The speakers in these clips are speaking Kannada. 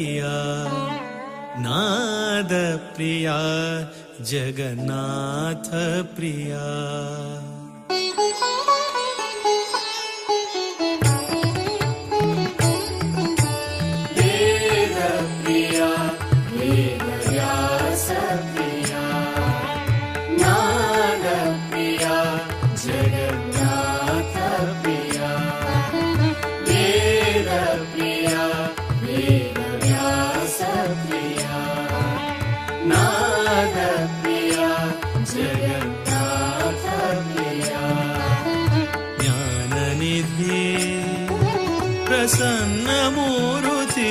प्रिया नाद प्रिया जगन्नाथ प्रिया वेद प्रिया वेद व्यास प्रिया नाद प्रिया जगन्नाथ प्रिया वेद प्रिया वेद व्यास प्रिया नाद प्रिया जगन्नाथ प्रिया ज्ञाननिधि प्रसन्न मूर्ति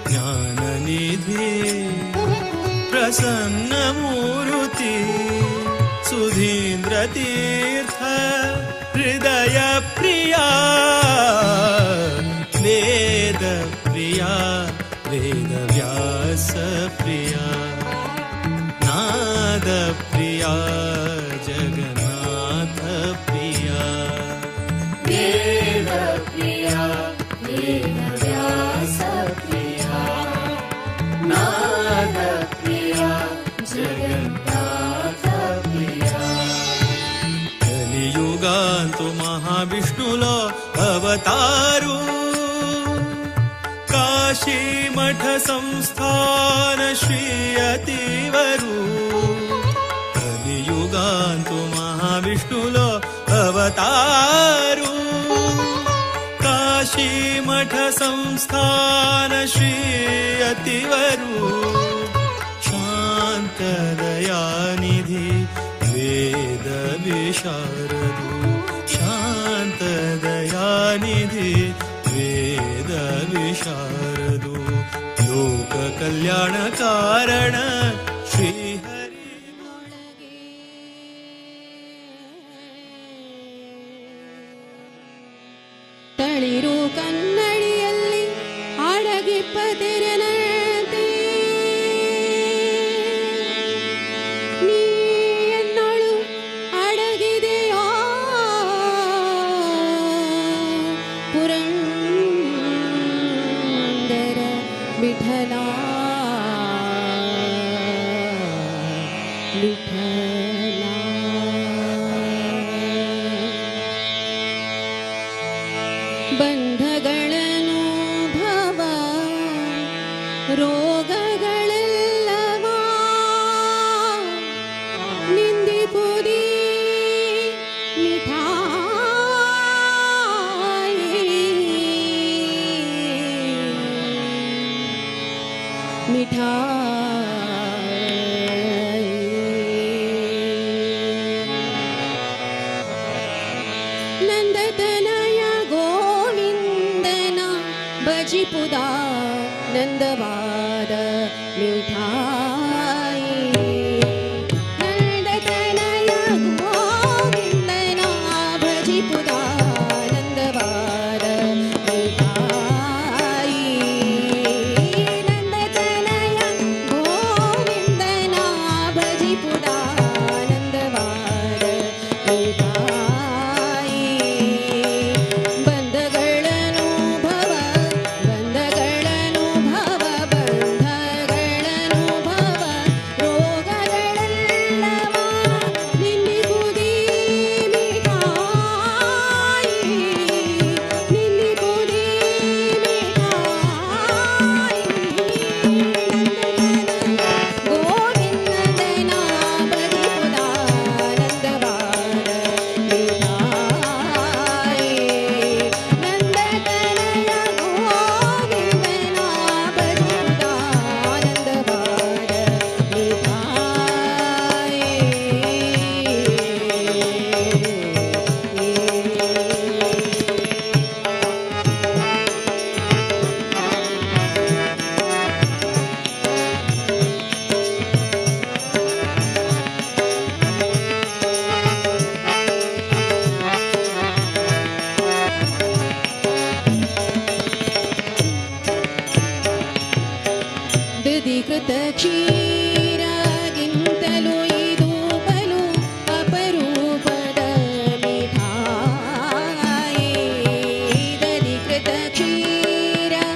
ज्ञाननिधि प्रसन्न मूर्ति सुधीन्द्र तीर्थ हृदय प्रिया वेद प्रिया वेद व्यास प्रिया नाद प्रिया जगन्नाथ प्रिया वेद प्रिया वेद व्यास प्रिया नाद प्रिया जगन्नाथ प्रिया कलियुगांतु महाविष्णुलो अवतारू काशी मठ संस्थान श्री अतिवरू कलियुगांतु महाविष्णुलो अवतारू काशी मठ संस्थान श्री अतिवरू शांत दयानिधि वेद विशारदु शांत दयानिधि वेद विशारदु लोक कल्याण कारण श्री ತಳಿರು ಕನ್ನಡಿಯಲ್ಲಿ ಅಡಗಿಪ್ಪದಿರನಂತೆ ನೀ ಎನ್ನಳು ಅಡಗಿದೆಯೋ ಪುರಂದರ ವಿಠಲ ವಿಠಲ ಬಂಧಗಳನ್ನು ಭವ ರೋಗಗಳೆಲ್ಲವ ನಿಂದಿಪುರಿ ಮಿಠಾಯಿ ನಂದತನಯ ಗೋವಿಂದನ ಭಜಿಪುದ ನಂದವಾದ ಮಿಠಾಯಿ ನಂದತನಯ ಗೋವಿಂದನ ಭಜಿಪುದ ನಂದವಾದ ಮಿಠಾಯಿ ನಂದತನಯ ಗೋವಿಂದನ ಭಜಿಪುದ ನಂದವಾದ ಮಿಠಾಯಿ ಬಂಧಗಳನ್ನು ಭವ ಬಂಧಗಳನ್ನು ಭವ ಬಂಧಗಳನ್ನು ಭವ ರೋಗಗಳೆಲ್ಲವ ನಿಂದಿಪುದಿ ಮಿಠಾಯಿ ನಿಂದಿಪುದಿ ಮಿಠಾಯಿ ಗೋವಿಂದನ ಬದಿಪುದ ನಂದವಾದ ಮಿಠಾಯಿ ನಂದತನಯ ಗೋವಿಂದನ ಬದಿಪುದ ನಂದವಾದ ದಧಿಕೃತ ಕ್ಷೀರಗಿಂತಲೂ ಇದು ಬಲು ಅಪರೂಪದ ಮಿಠಾಯಿ ದಧಿಕೃತ ಕ್ಷೀರಗಿಂತಲೂ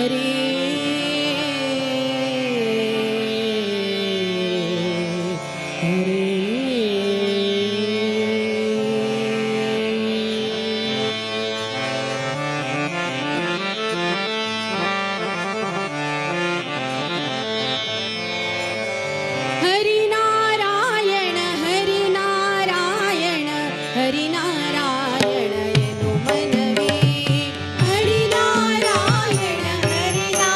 ಹರೇ ಹರೇ ಹರಿನಾರಾಯಣ ಹರಿನಾರಾಯಣ ಹರಿನಾರಾಯಣ ಎನು ಮನವೇ ಹರಿನಾರಾಯಣ ಹರಿನಾರಾಯಣ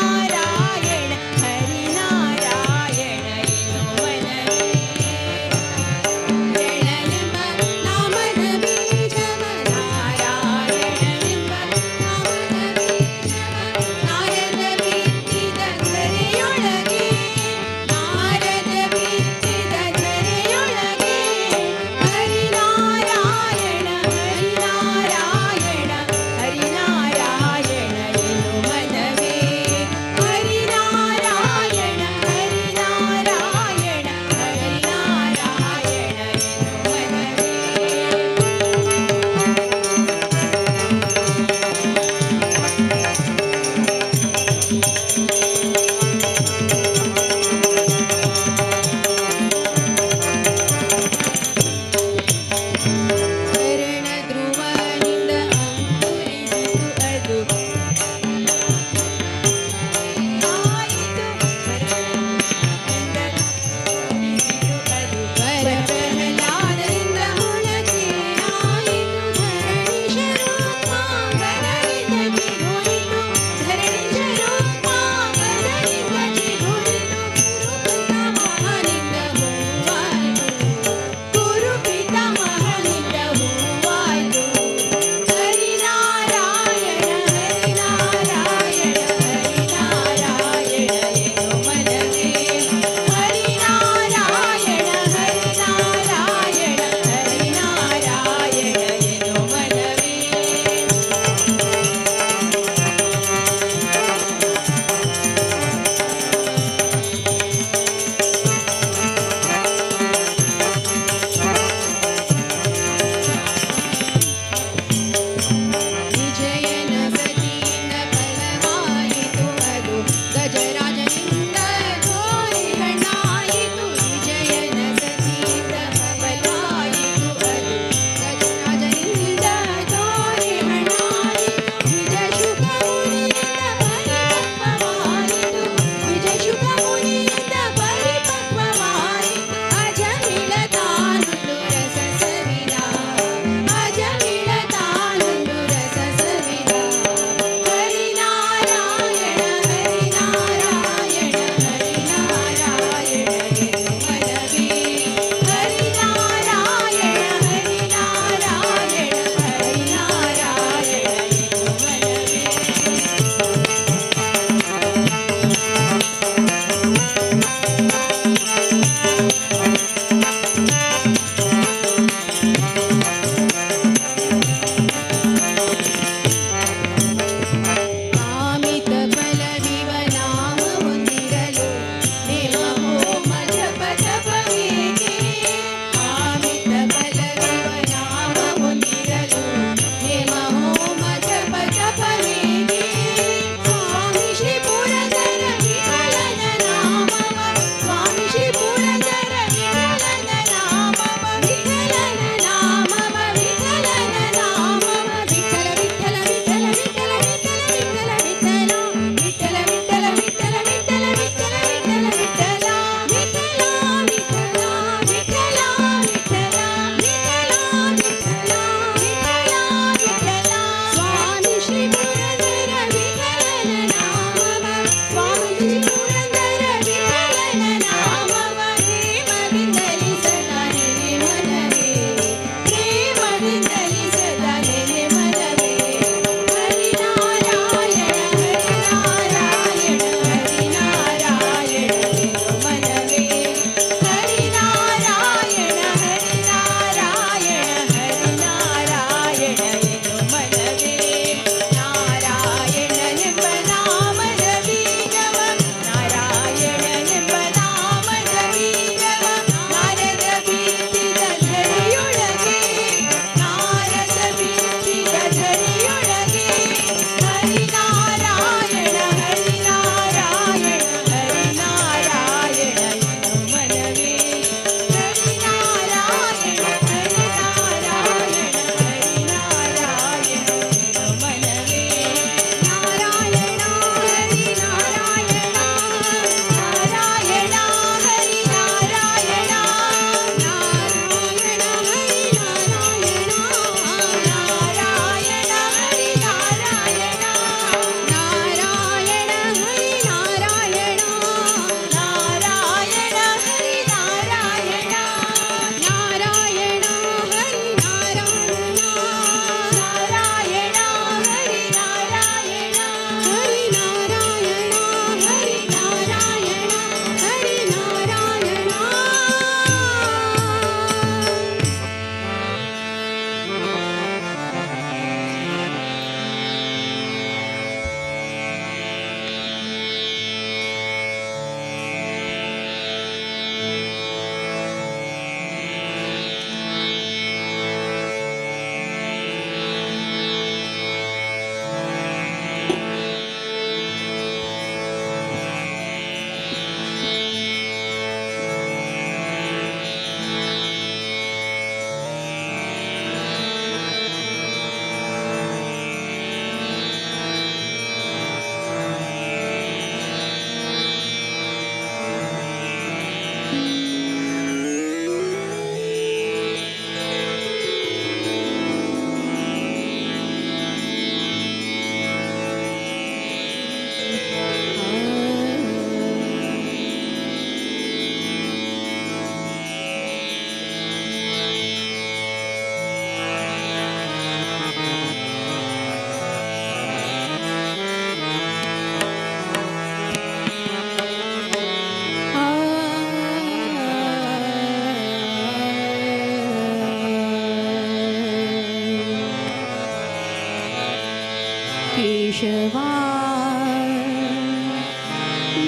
केशवा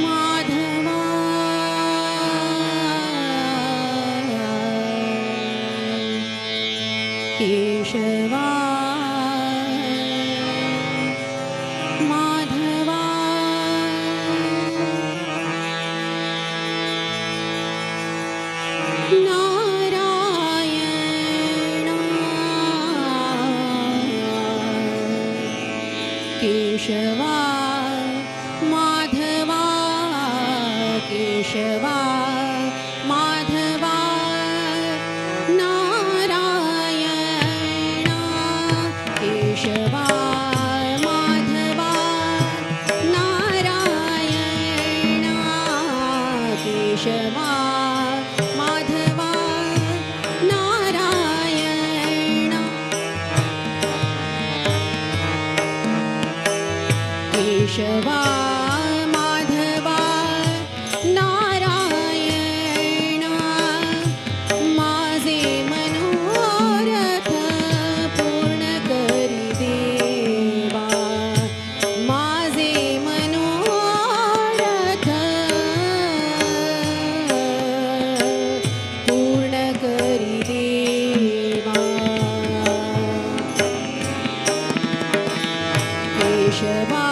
माधवा केशवा माधवा नारायण केशवा माधवा केशवा माधवा नारायण केशवा माधवा नारायण केशवा माधवा नारायण केशवा माधवा नारायण माझे मनोरथ पूर्ण करी देवा माझे मनोरथ पूर्ण करी देवा केशवा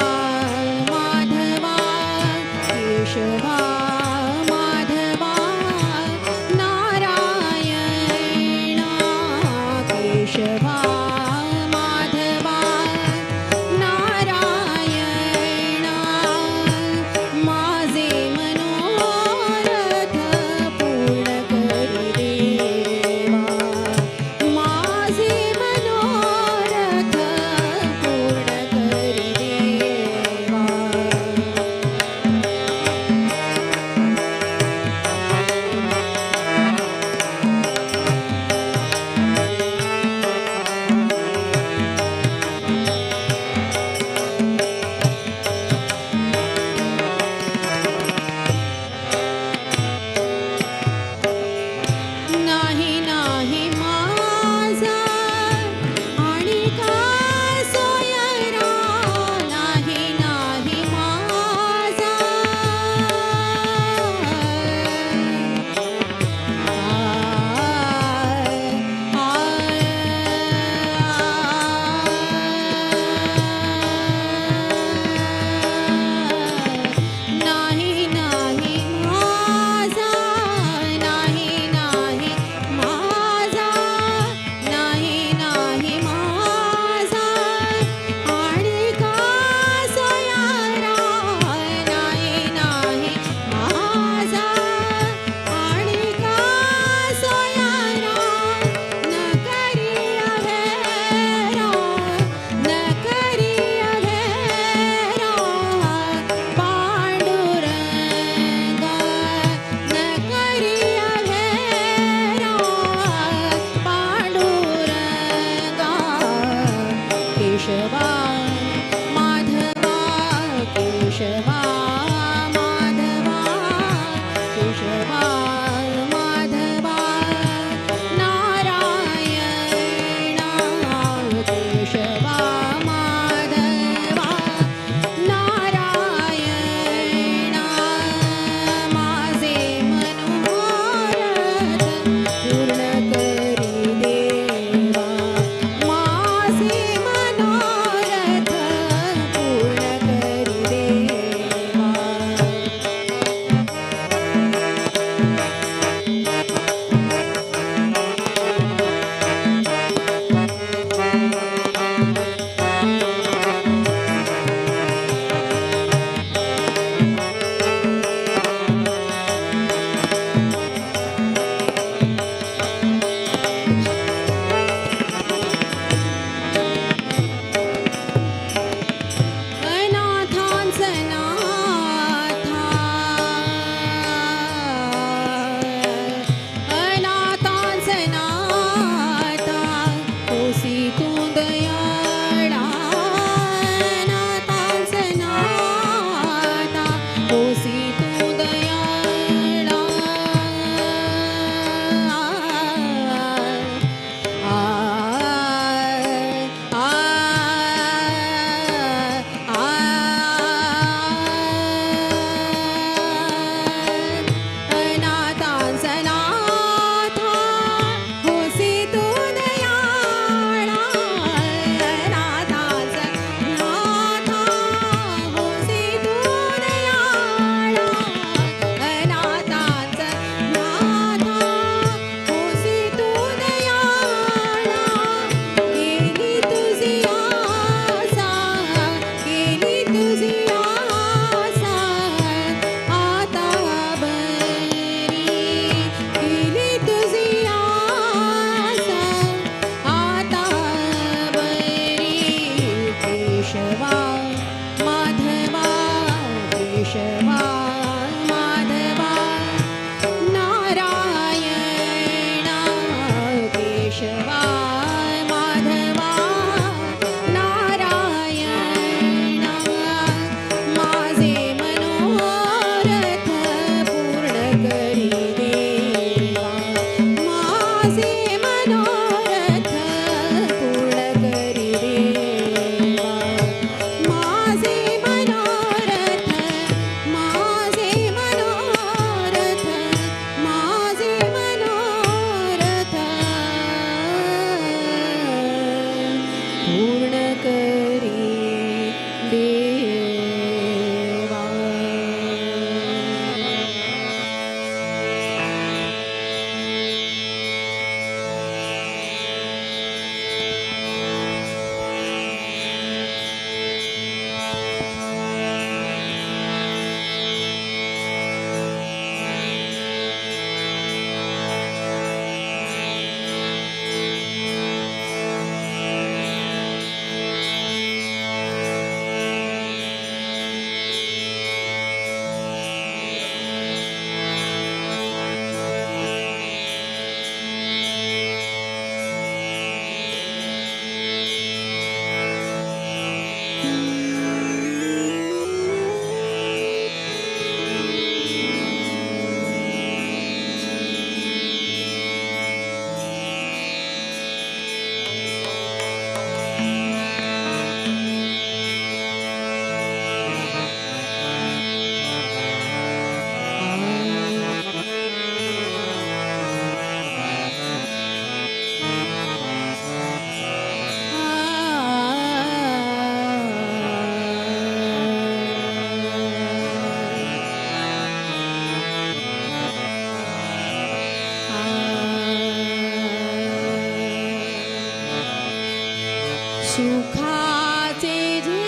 सुखाचे जे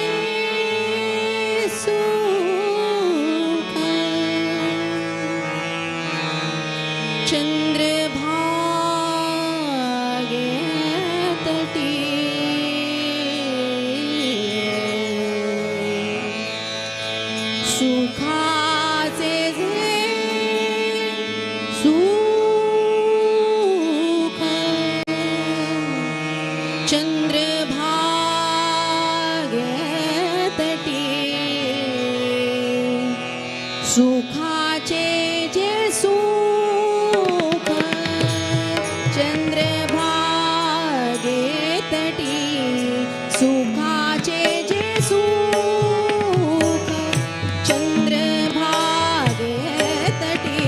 सुख चंद्रभागे तटी सुखाचे जे सुख चंद्रभागे तटी सुखाचे जे सुख चंद्रभागे तटी सुखाचे जे सुख चंद्रभागे तटी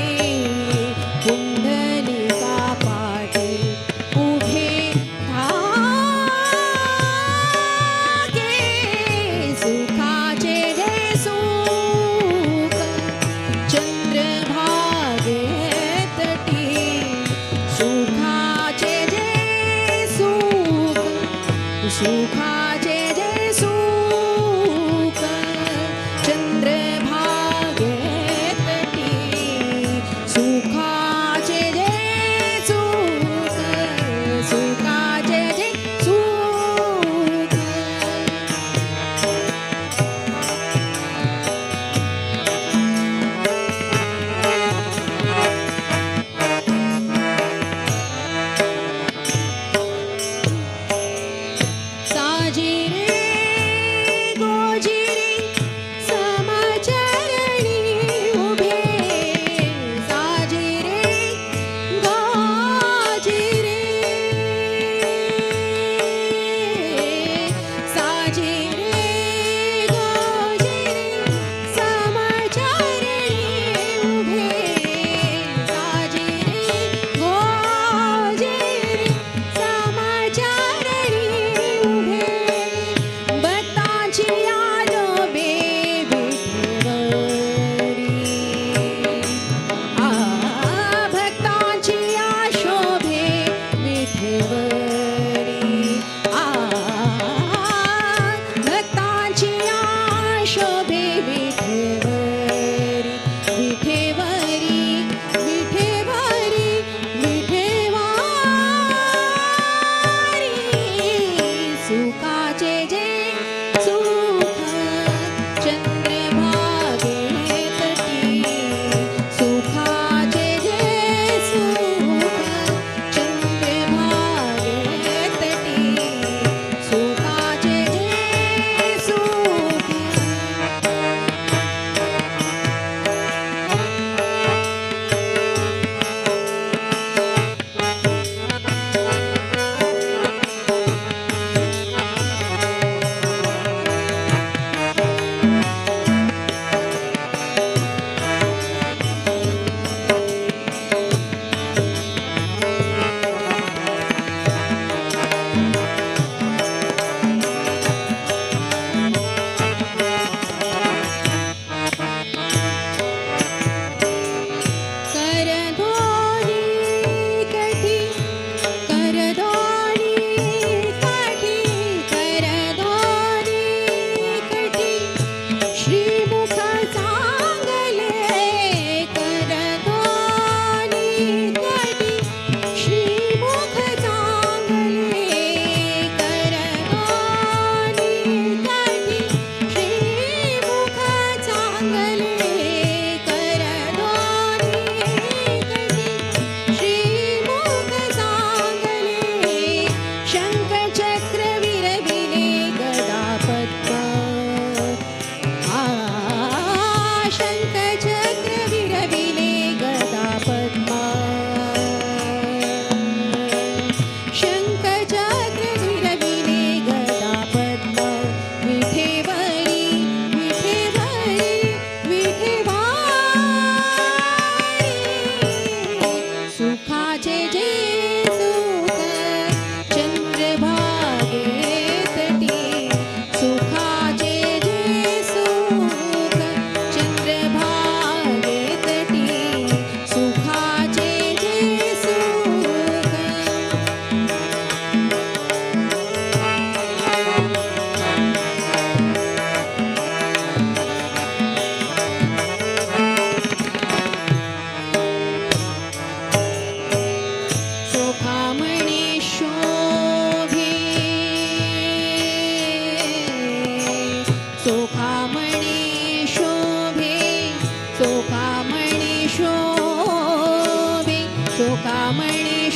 पुंडलिका पाटी उभे धागे सुखाचे जे सुख चंद्रभागे तटी सुखाचे जे सुख सुखाचे जे सुख चंद्रभागे तटी सुखाचे जे सुख सुखाचे जे सुख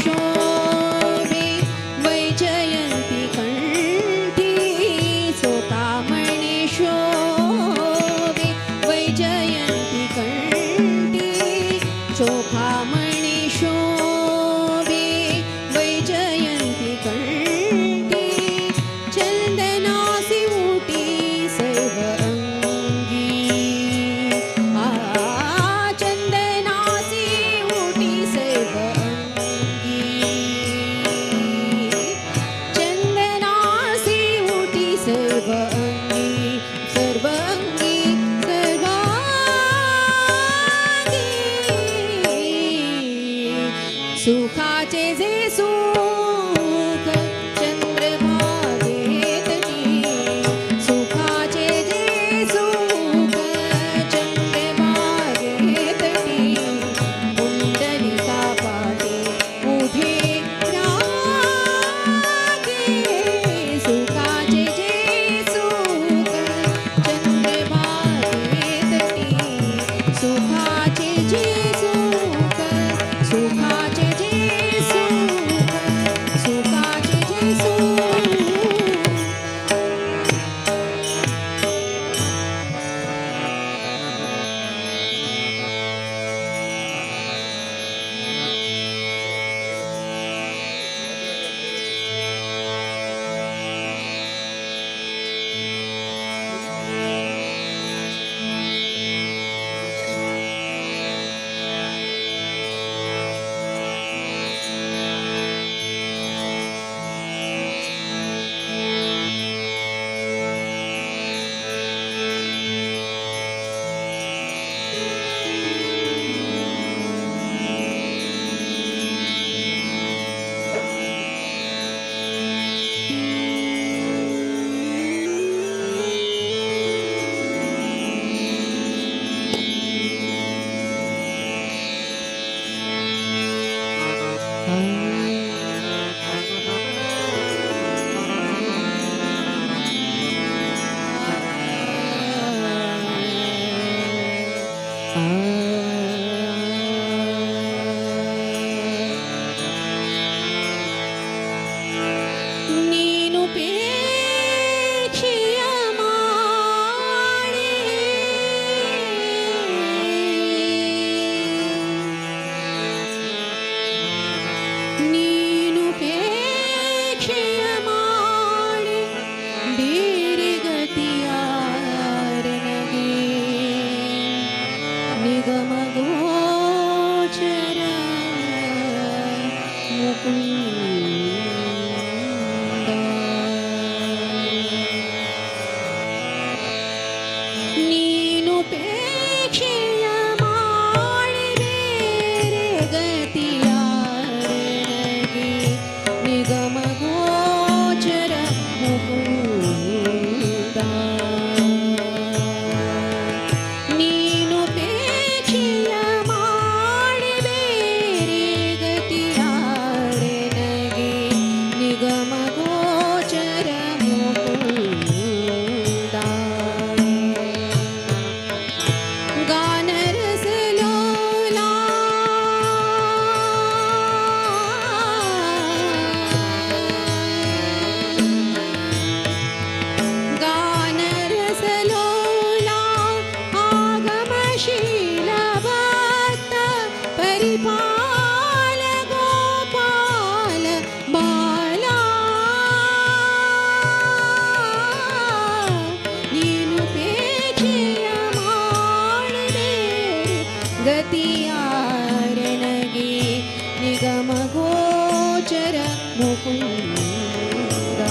शोभे वैजयन्ती कंठी सुखामणि शोभे वैजयन्ती कंठी चोखामणि शोभे वैजयन्ती कंठी चंदनासी उटी सर्व अंगी चंदनासी उटी सर्व अंगी चंदनासी उटी सर्व अंगी सर्वांगी सर्वांगी सुखाचे जे सुख चंद्रभागेत ती सुखाचे जे सुख चंद्रभागेत ती कुंडलिका पाटे उधे रागे सुखाचे जे सुख चंद्रभागेत ती सुखाचे जे सुख सुखाचे जे सुख सुखाचे जे सुख ನೀನು ಪೇಕ್ಷೆಯ ಮಾಡಿ ನೀನು ಪೇಕ್ಷೆಯ ಮಾಡಿ ಬೇರೆ ಗತಿಯಾರನಗೆ ನಿಗಮ ಗೋಚರ ನೀನು ಪೇಕ್ಷೆಯ ಮಾಡಿ ಬೇರೆ ಗತಿಯಾರನಗೆ ನಿಗಮ ಗೋಚರ ಮುಕುಂದ ನೀನು ಪೇಕ್ಷೆಯ ಮಾಡಿ ಬೇರೆ ಗತಿಯಾರನಗೆ ನಿಗಮ ಗೋಚರ ಮುಕುಂದ ಗಾನರಸಲೋಲಾ ಗಾನರಸಲೋಲಾ ಆಗಮಶೀಲ ಭಕ್ತ ಪರಿಪಾಲ ಗೋಪಾಲ ಬಾಲ ನೀನು ಪೇಕ್ಷೆಯ ಮಾಡಿದೆ ಗತಿಯಾರನಗೆ ನಿಗಮ ಗೋಚರ ಮುಕುಂದ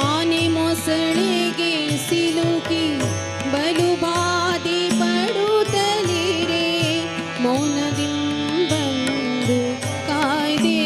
ಆನೆ ಮೊಸಳೆಗೆ ಸಿಲುಕಿ ಬಲು ಬಾಧೆ ಪಡುತ್ತಲಿರೆ ಮೌನದಿಂಬಂದು ಕಾಯ್ದೆ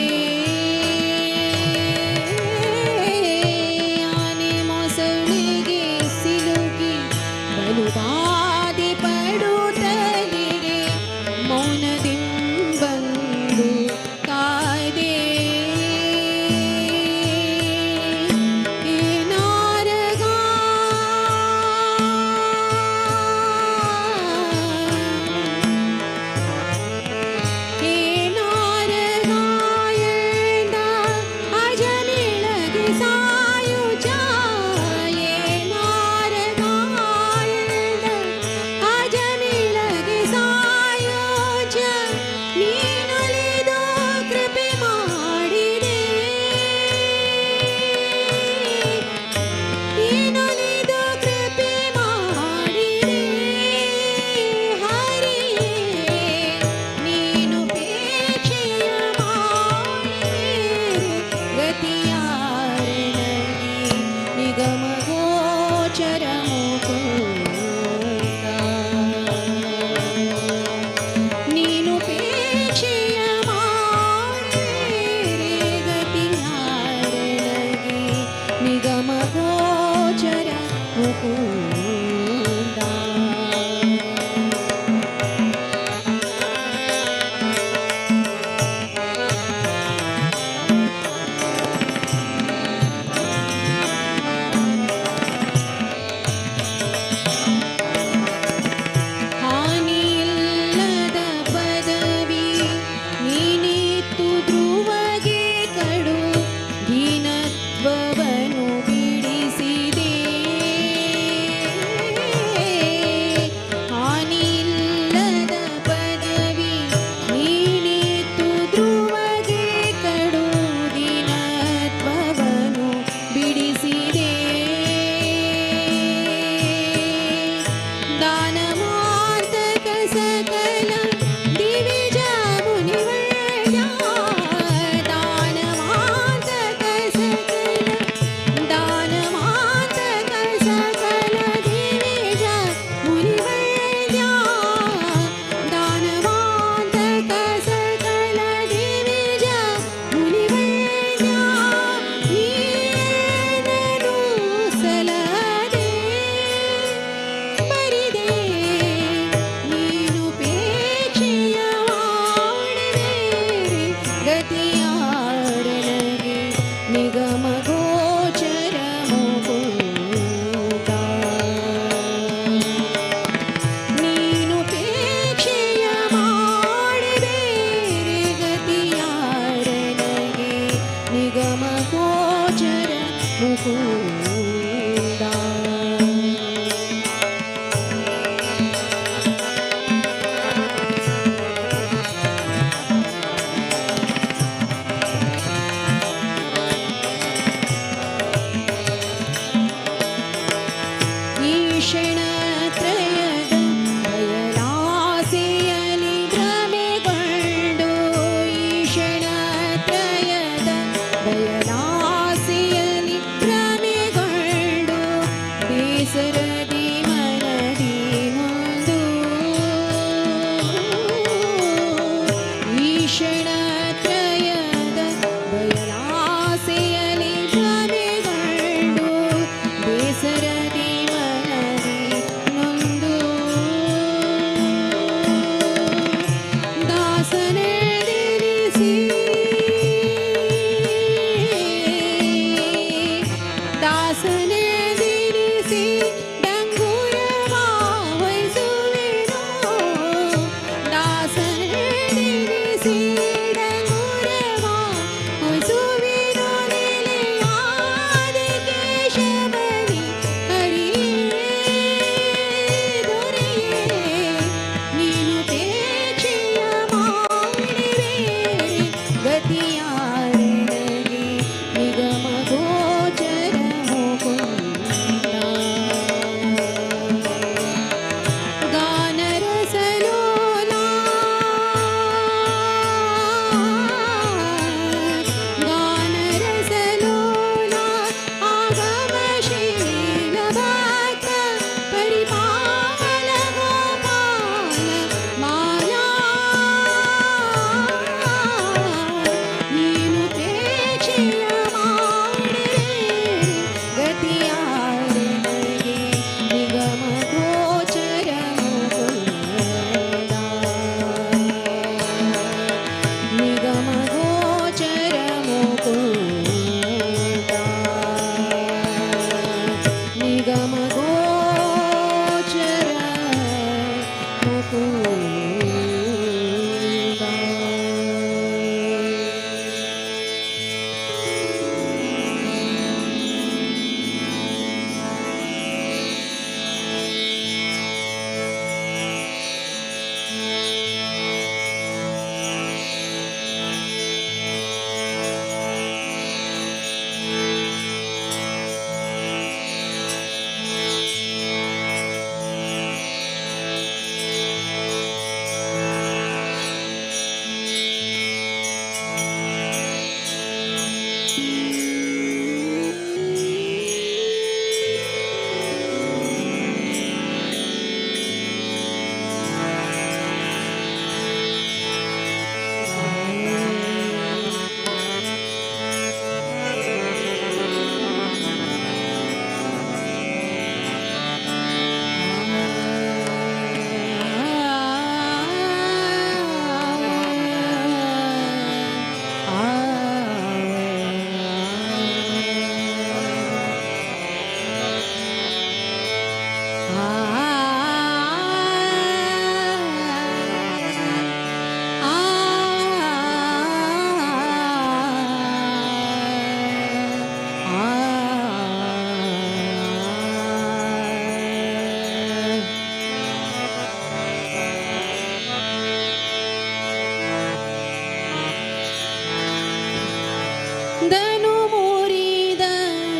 ಧನು ಮುರಿದ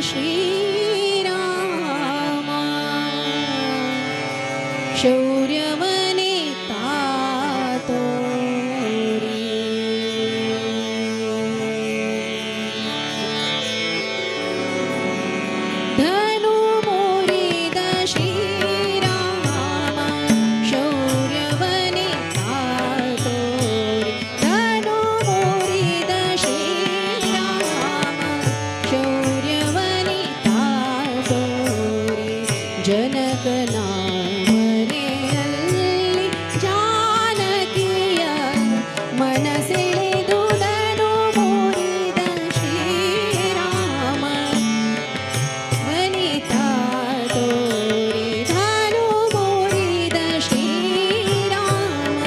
ಶ್ರೀರಾಮ ಶೌರ್ಯವನೇ ತಾತೋರಿ ಧನು ಮುರಿದ ಶ್ರೀರಾಮ ಶೌರ್ಯವನೇ ತಾತೋರಿ ಧನು ಮುರಿದ ಶ್ರೀರಾಮ ಶೌರ್ಯವನೇ ತಾತೋರಿ ಜನಕನ ಮನೆಯಲ್ಲಿ ಜಾನಕಿಯ ಮನಸೆಳೆದು ಧನು ಮುರಿದ ಶ್ರೀರಾಮ ವನಿತಾ ತೋರಿ ಧನು ಮುರಿದ ಶ್ರೀರಾಮ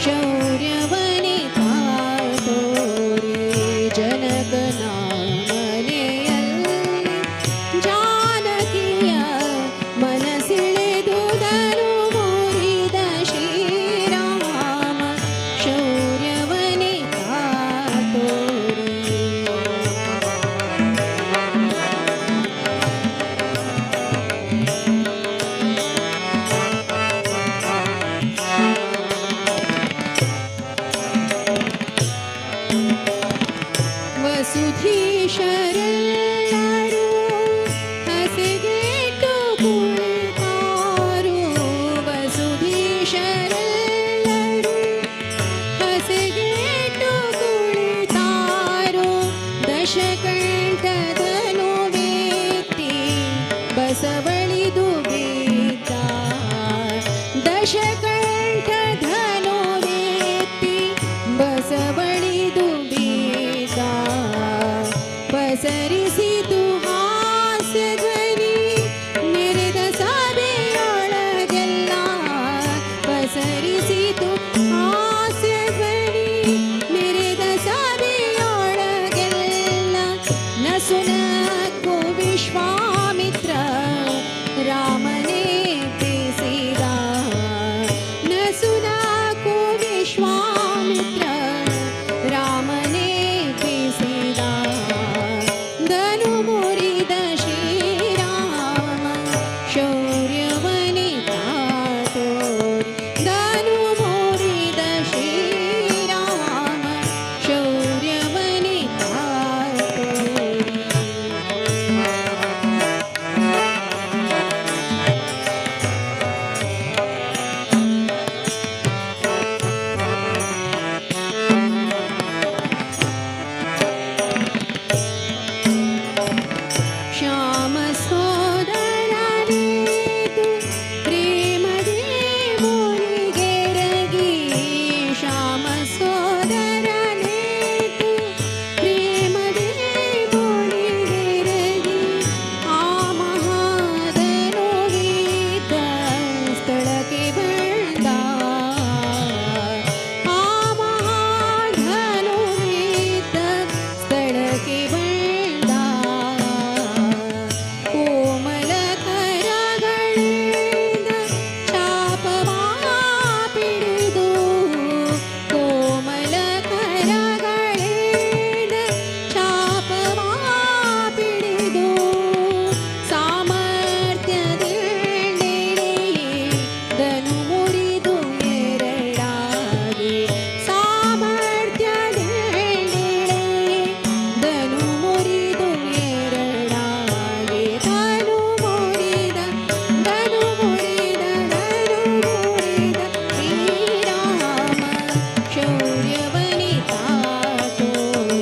ಶೌರ್ಯ ವನಿತಾ ತೋರಿ ಜನಕನ ಮನೆಯಲ್ಲಿ ಜಾನಕಿಯ ಮನಸೆಳೆದು ಧನು ಮುರಿದ ಶ್ರೀರಾಮ ಶೌರ್ಯ ವನಿತಾ ತೋರಿ ವಸುಧೀಶರೆಲ್ಲರೂ ಹಸೆಗೆಟ್ಟು ಕುಳಿತಾರು ವಸುಧೀಶರೆಲ್ಲರೂ ಹಸೆಗೆಟ್ಟು ಕುಳಿತಾರು ದಶಕಂಠಧನು ವೇತ್ತಿ ಬಸವಳಿದು ಬಿದ್ದ ದಶಕಂಠಧನು ವೇತ್ತಿ ಬಸವಳಿದು ಬಿದ್ದ ಪಸರಿಸಿತು ಹಾಸ್ಯ ಧ್ವನಿ ನೆರೆದ ಸಭೆಯೊಳಗೆಲ್ಲ ಪಸರಿಸಿತು ಹಾಸ್ಯ ಧ್ವನಿ ನೆರೆದ ಸಭೆಯೊಳಗೆಲ್ಲ ನಸುನಕ್ಕು ವಿಶ್ವಾಮಿತ್ರ ರಾಮನೇ ಪ್ರೀಸಿದ ನಸುನಕ್ಕು ವಿಶ್ವಾಮಿತ್ರ ರಾಮನೇ ಪ್ರೀಸಿದ ಧನು ಮುರಿದ ಶ್ರೀರಾಮ ಶೌರ್ಯ ವನಿತಾ ತೋರಿ ಧನು ಮುರಿದ ಶ್ರೀರಾಮ ಶೌರ್ಯ ವನಿತಾ ತೋರಿ ಶ್ಯಾಮ ಸೋದರನೇತು ಪ್ರೇಮದೇ ಮುನಿಗೆರಗಿ ಶ್ಯಾಮ ಸೋದರನೇತು ಪ್ರೇಮದೇ ಮುನಿಗೆರಗಿ ಆ ಮಹಾಧನುವಿದ್ದ ಸ್ಥಳಕ್ಕೆ ಬಂದ ಆ ಮಹಾಧನುವಿದ್ದ ಸ್ಥಳಕ್ಕೆ ಬಂದ ಕೋಮಲ ಕರಗಳಿಂದ ಚಾಪವಾ ಪಿಡಿದು ಕೋಮಲ ಕರಗಳಿಂದ ಚಾಪವಾ ಪಿಡಿದು ಸಾಮರ್ಥ್ಯದಲ್ಲಿ ಧನು ಮುರಿದು ಎರಡಾಗಿ ಸಾಮರ್ಥ್ಯದಲ್ಲಿ ಧನು ಮುರಿದು ಎರಡಾಗಿ ಧನು ಮುರಿದ ಶ್ರೀರಾಮ ಶೌರ್ಯ ವನಿತಾ ತೋರಿ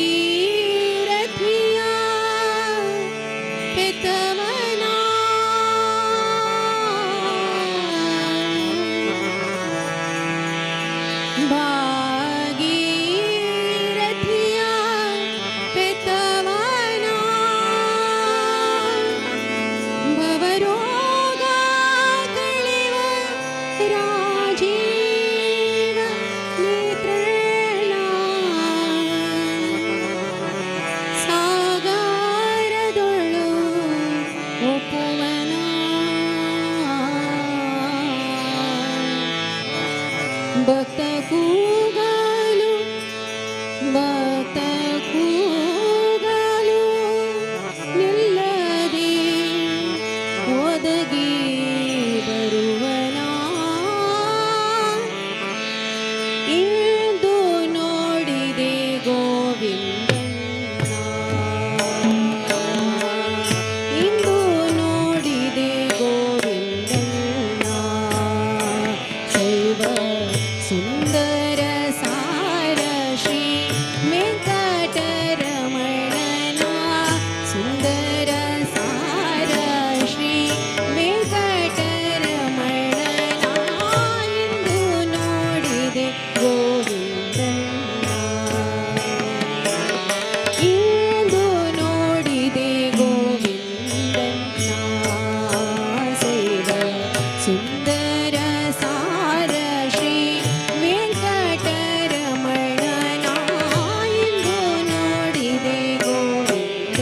ಭಾಗೀರಥಿಯ ಪೆತ್ತವನ ಭಾಗೀರಥಿಯ ಪೆತ್ತವನ ಭವರೋಗ ಕಳೆವ ರಾಜೀವ ನೇತ್ರಳ ಸಾಗರದೊಳು ಒಪ್ಪುವನ ಭಕ್ತ ಕೂಗಲು ಭಕ್ತ ಕೂಗಲು ನಿಲ್ಲದೆ ಒದಗಿ ಬರುವನ ಇಂದು ನೋಡಿದೆ ಗೋವಿಂದನ ಇಂದು ನೋಡಿದೆ ಗೋವಿಂದನ ಶೈವ ಸುಂದರ ಸಾರ ಶ್ರೀ ವೆಂಕಟರಮಣನ ಸುಂದರ ಸಾರ ಶ್ರೀ ವೆಂಕಟರಮಣನ ಇಂದು ನೋಡಿದೆ ಗೋವಿಂದನ ಇಂದು ನೋಡಿದೆ ಗೋವಿಂದನ ಸೇವ ಸುಂದರ ಸಾರ ಶ್ರೀ ವೆಂಕಟರಮಣನ ಇಂದು ನೋಡಿದೆ ಗೋವಿಂದನ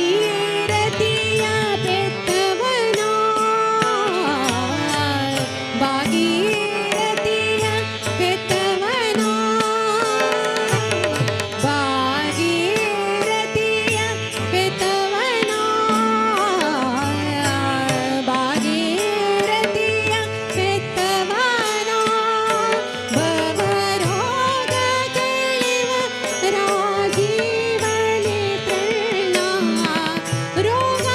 ಭಾಗೀರಥಿಯ ಪೆತ್ತವನ ಭಾಗೀರಥಿಯ ಪೆತ್ತವನ ಭಾಗೀರಥಿಯ ಪೆತ್ತವನ ಭಾಗೀರಥಿಯ ಪೆತ್ತವನ ಭವರೋಗ ಕಳೆವ ರಾಜೀವ ನೇತ್ರಳ ರೋಗ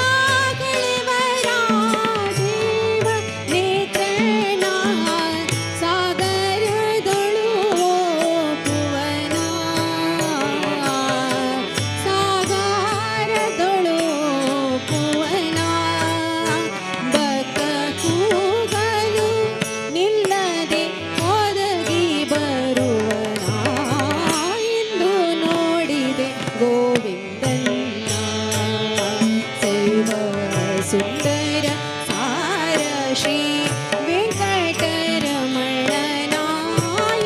ಕಳೆವ ರಾಜೀವ ನೇತ್ರಳ ಸಾಗರದೊಳು ಒಪ್ಪುವನ ಸಾಗರದೊಳು ಒಪ್ಪುವನ ಭಕ್ತ ಕೂಗಲು ನಿಲ್ಲದೆ ಒದಗಿ ಬರುವನ ಇಂದು ನೋಡಿದೆ ಗೋವಿಂದನ ಶೈವ ಸುಂದರ ಸಾರ ಶ್ರೀ ವೆಂಕಟರಮಣನ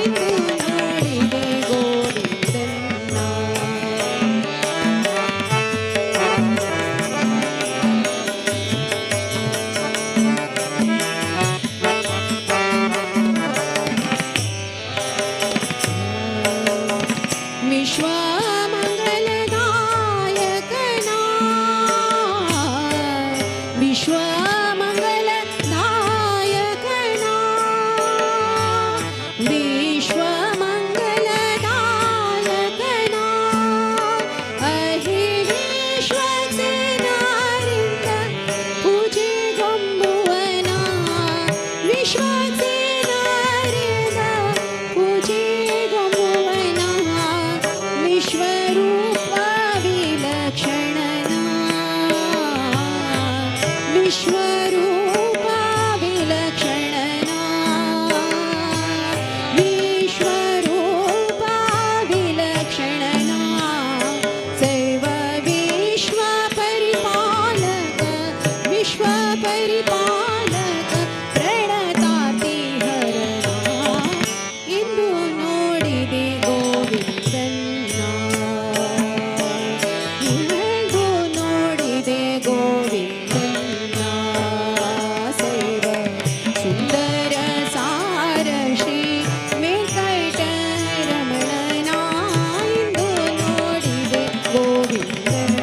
ಇಂದು ನೋಡಿದೆ ಗೋವಿಂದನ ವಿಶ್ವಮಂಗಲದಾಯಕನ ವಿಶ್ವಮಂಗಲದಾಯಕನ ವಿಶ್ವಮಂಗಲದಾಯಕನ ಅಹಿರ್ವಿಶ್ವಸೇನಾರಿಂದ ಪೂಜೆಗೊಂಬುವನ ವಿಶ್ವಸೇನಾರಿಂದ ಪೂಜೆಗೊಂಬುವನ ವಿಶ್ವರೂಪ ವಿಲಕ್ಷಣನ ವಿಶ್ವರೂಪ ವಿಲಕ್ಷಣನ ವಿಶ್ವರೂಪ ವಿಲಕ್ಷಣನ ಶೈವ ವಿಶ್ವ ಪರಿಪಾಲಕ ವಿಶ್ವ ಪರಿಪಾಲಕ ಪ್ರಣತಾತಿ ಹರನ ಇಂದು ನೋಡಿದೆ ಗೋವಿಂದನ ಇಂದು ನೋಡಿದೆ ಗೋವಿಂದನ ಶೈವ ಸುಂದರ ಸಾರ ಶ್ರೀ ವೆಂಕಟರಮಣನ ಇಂದು ನೋಡಿದೆ ಗೋವಿಂದನ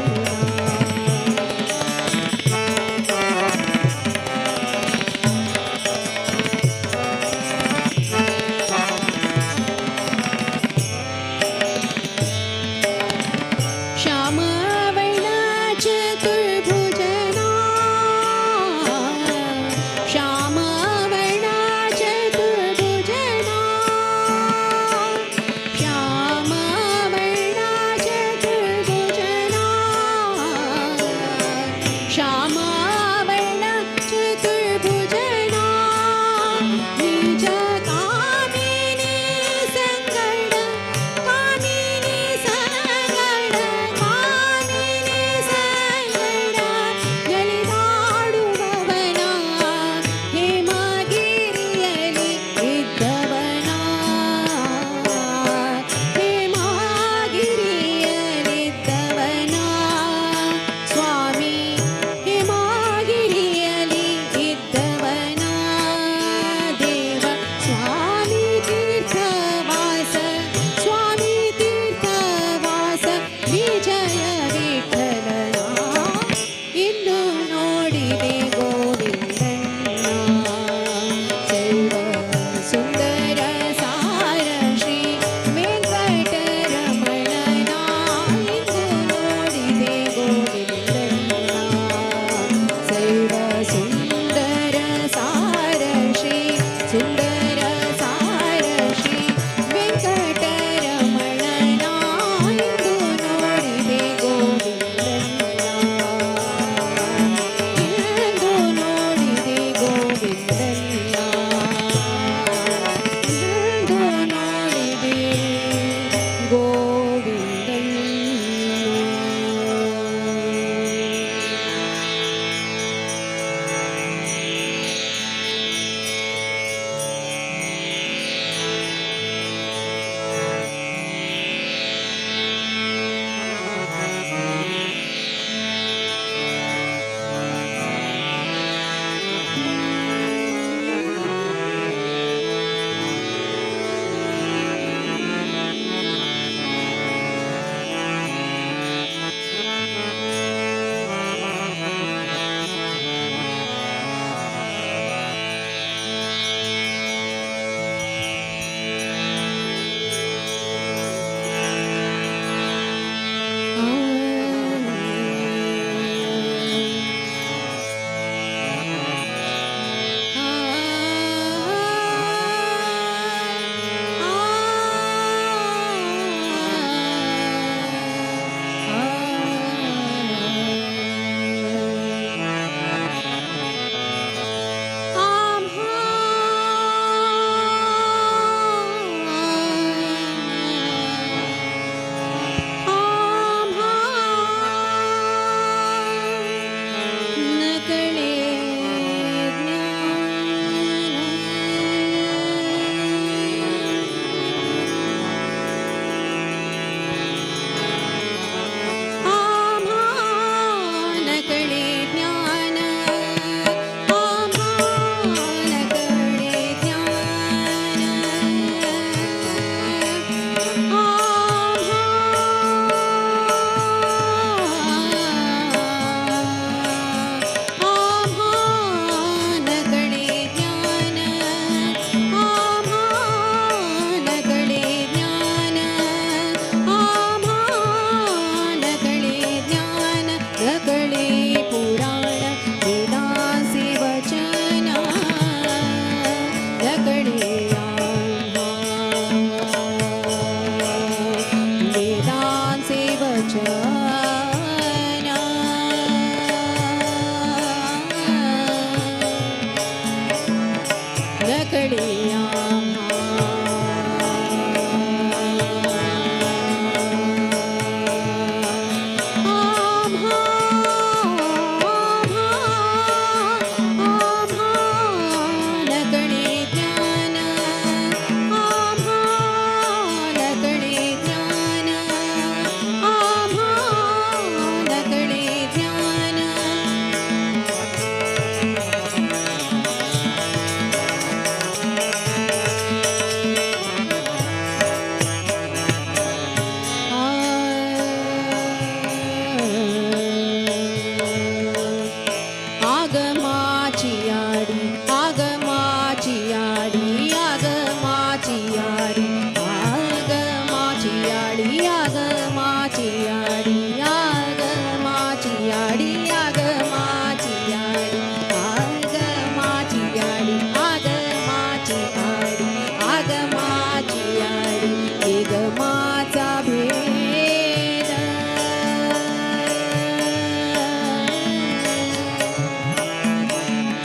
आडी आगमाची आडी आगमाची आडी आगमाची आडी आगमाची आडी आगमाची आडी आगमाची आडी निगमाचा भेद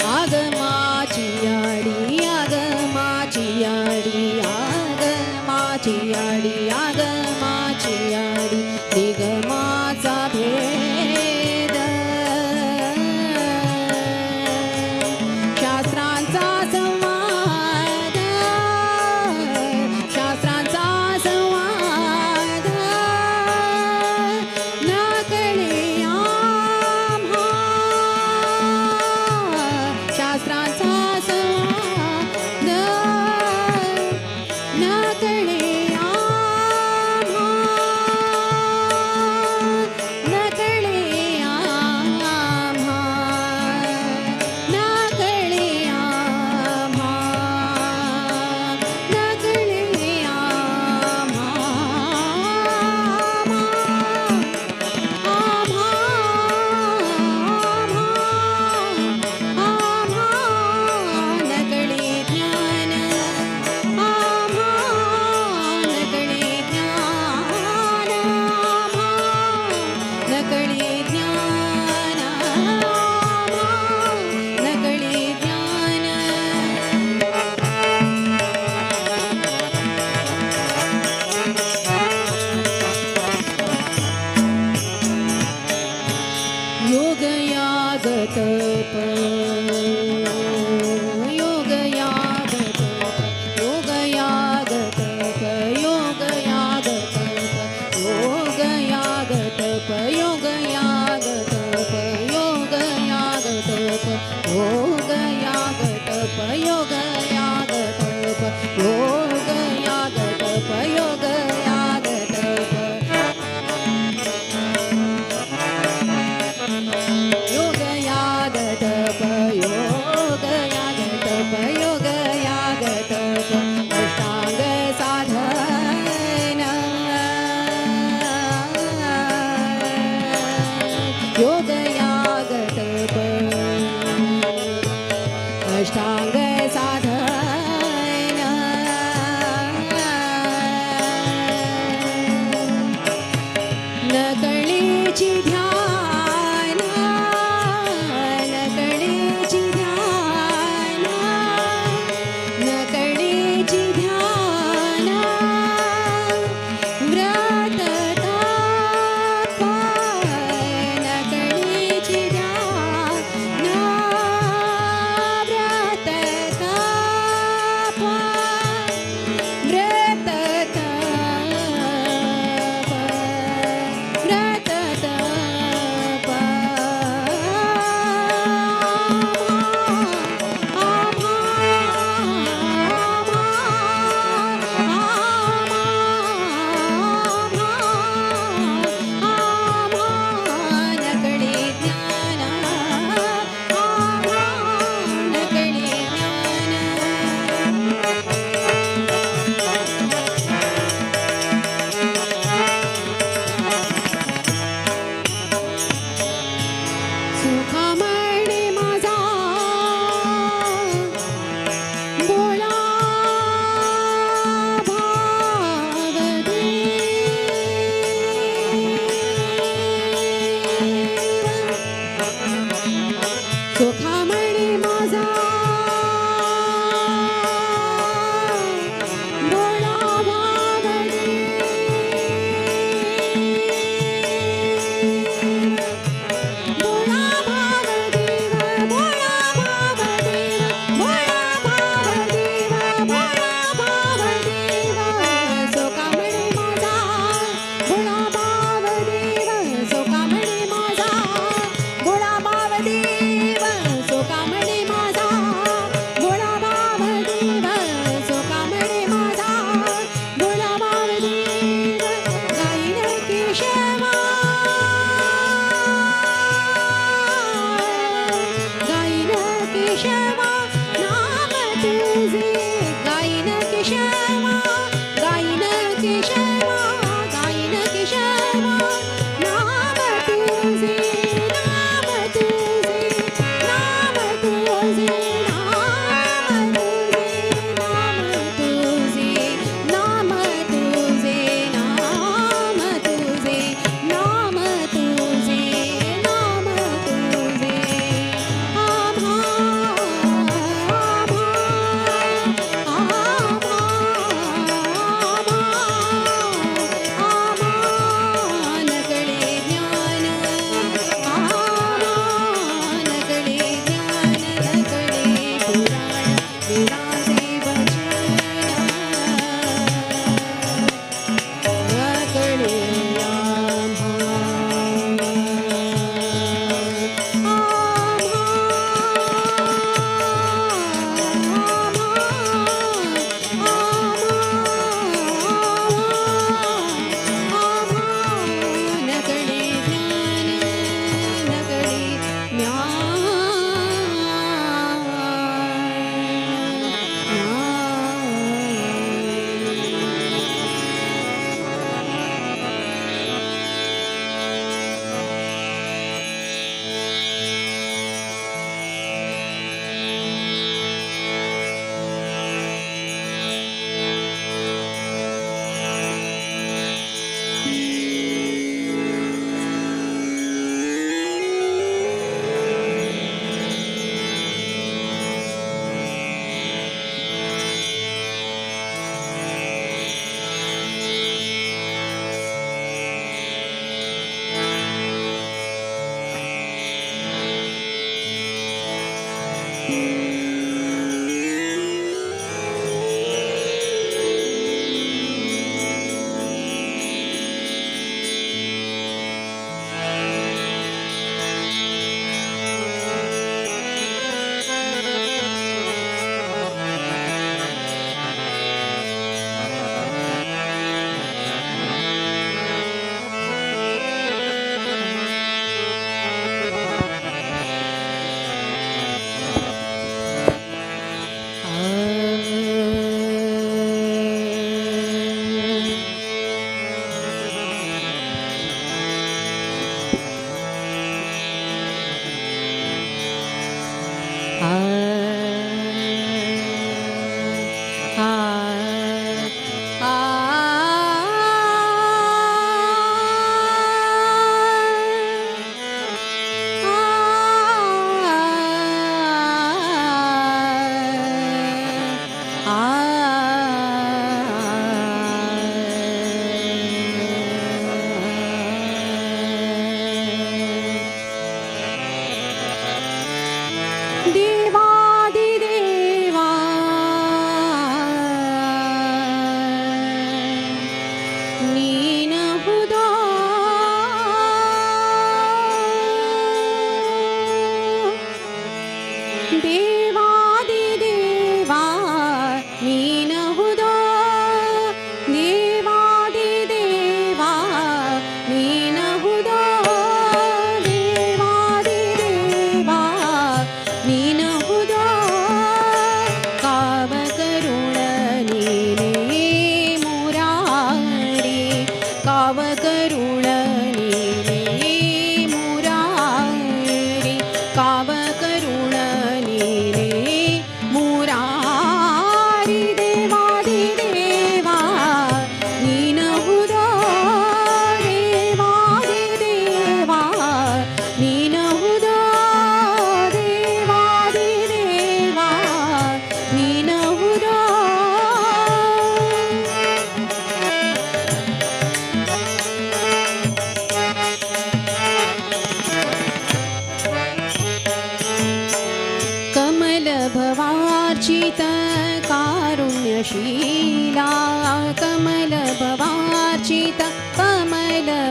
आगमाची आडी आगमाची आडी आगमाची आडी आगमाची आडी निगमाचा भेद शास्त्रांचा संवाद शास्त्रांचा संवाद न कळे आम्हा शास्त्रांचा संवाद न कळे आम्हा न कळे कारुण्यशीला कमलभवार्चित कमलभवार्चित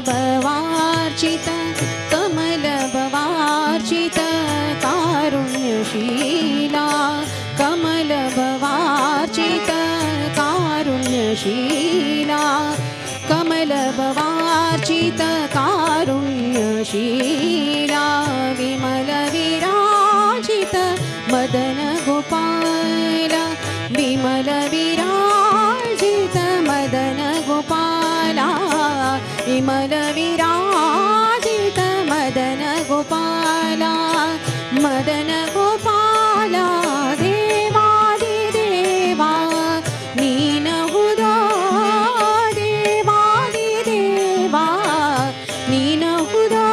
कमलभवार्चित कारुण्यशीला कमलभवार्चित कारुण्यशीला कमलभवार्चित कारुण्यशीला विमलविराजित मदन गोपाल विमलविराजित मदन गोपाल विमलविराजित मदन गोपाल मदन गोपाल देवादिदेवा नीनहुदा देवादिदेवा नीनहुदा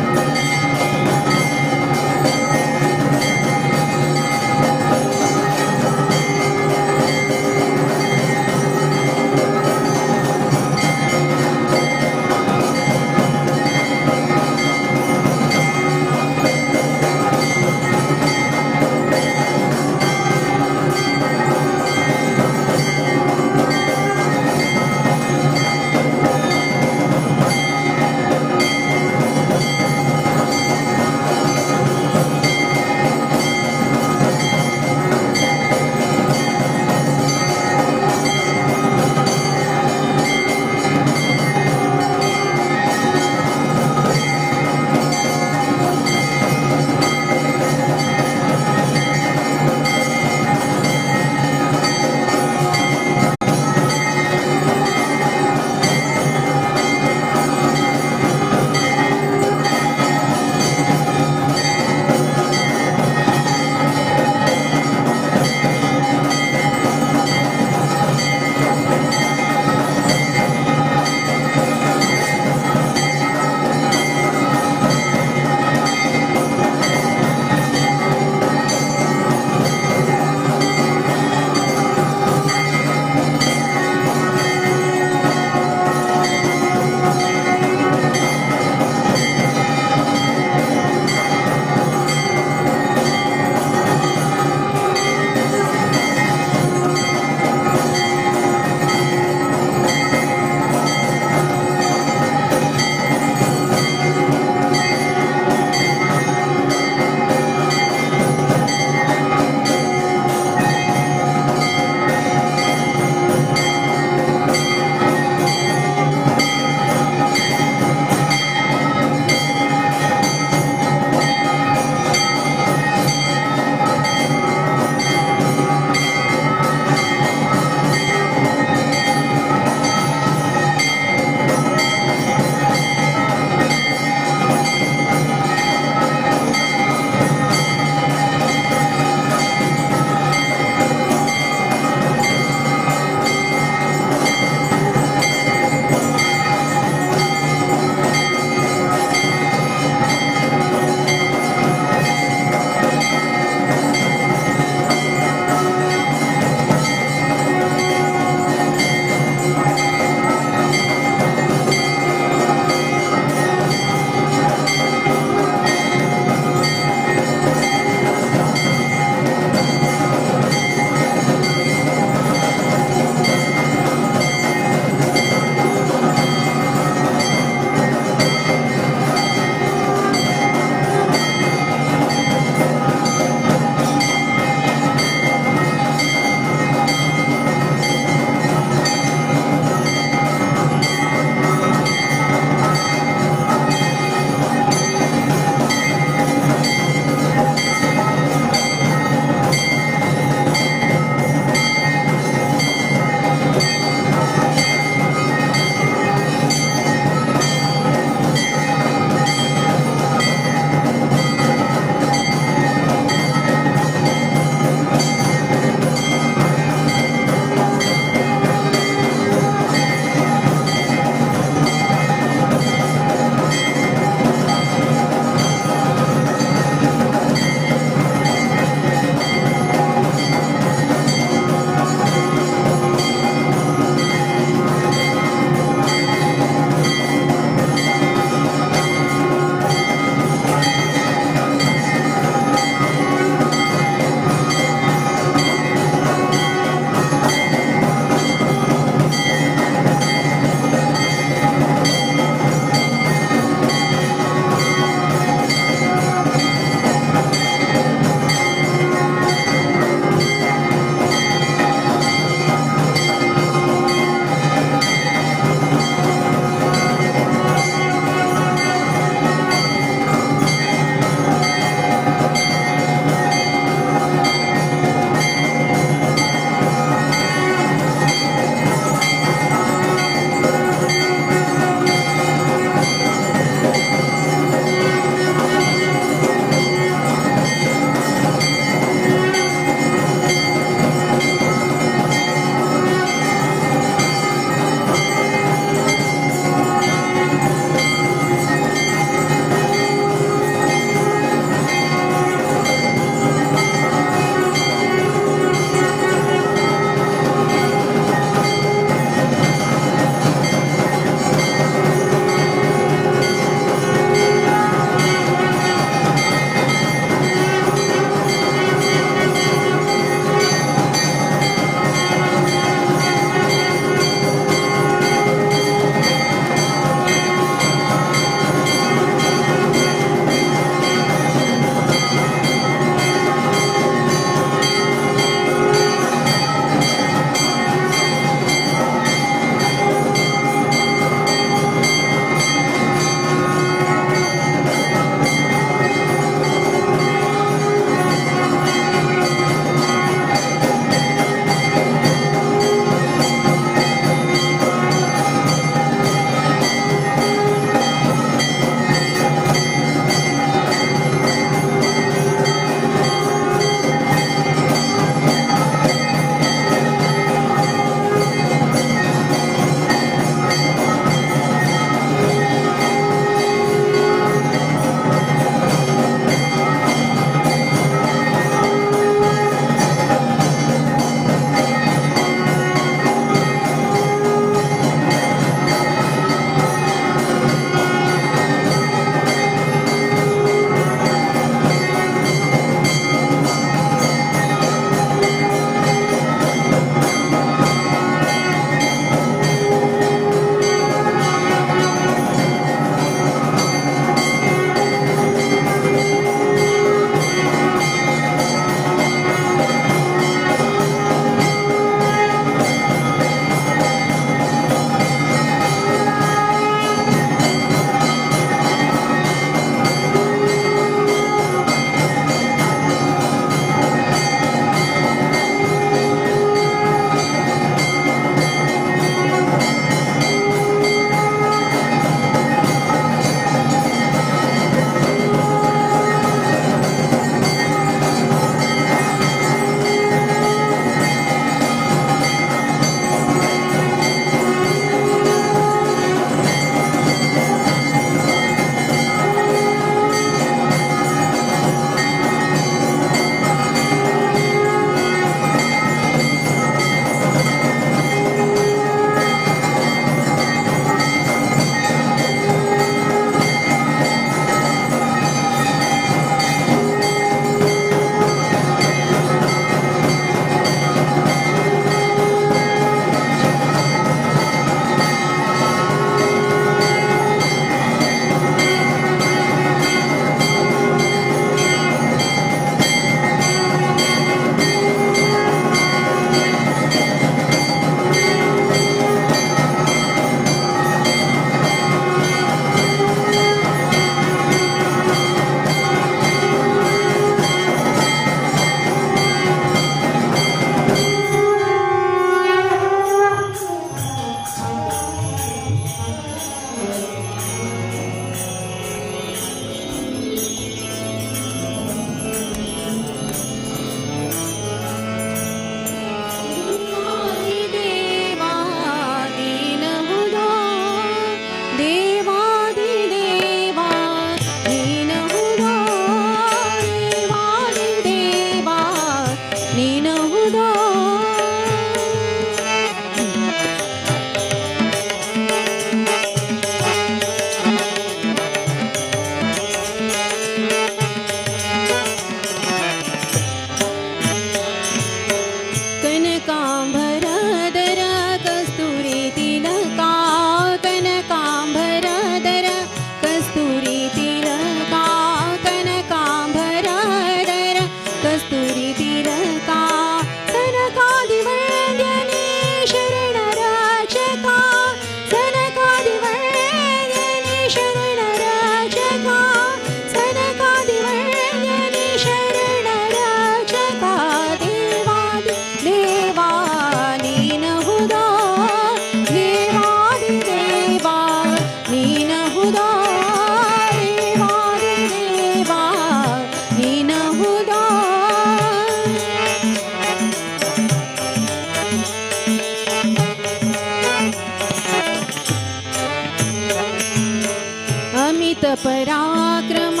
ಪರಾಕ್ರಮ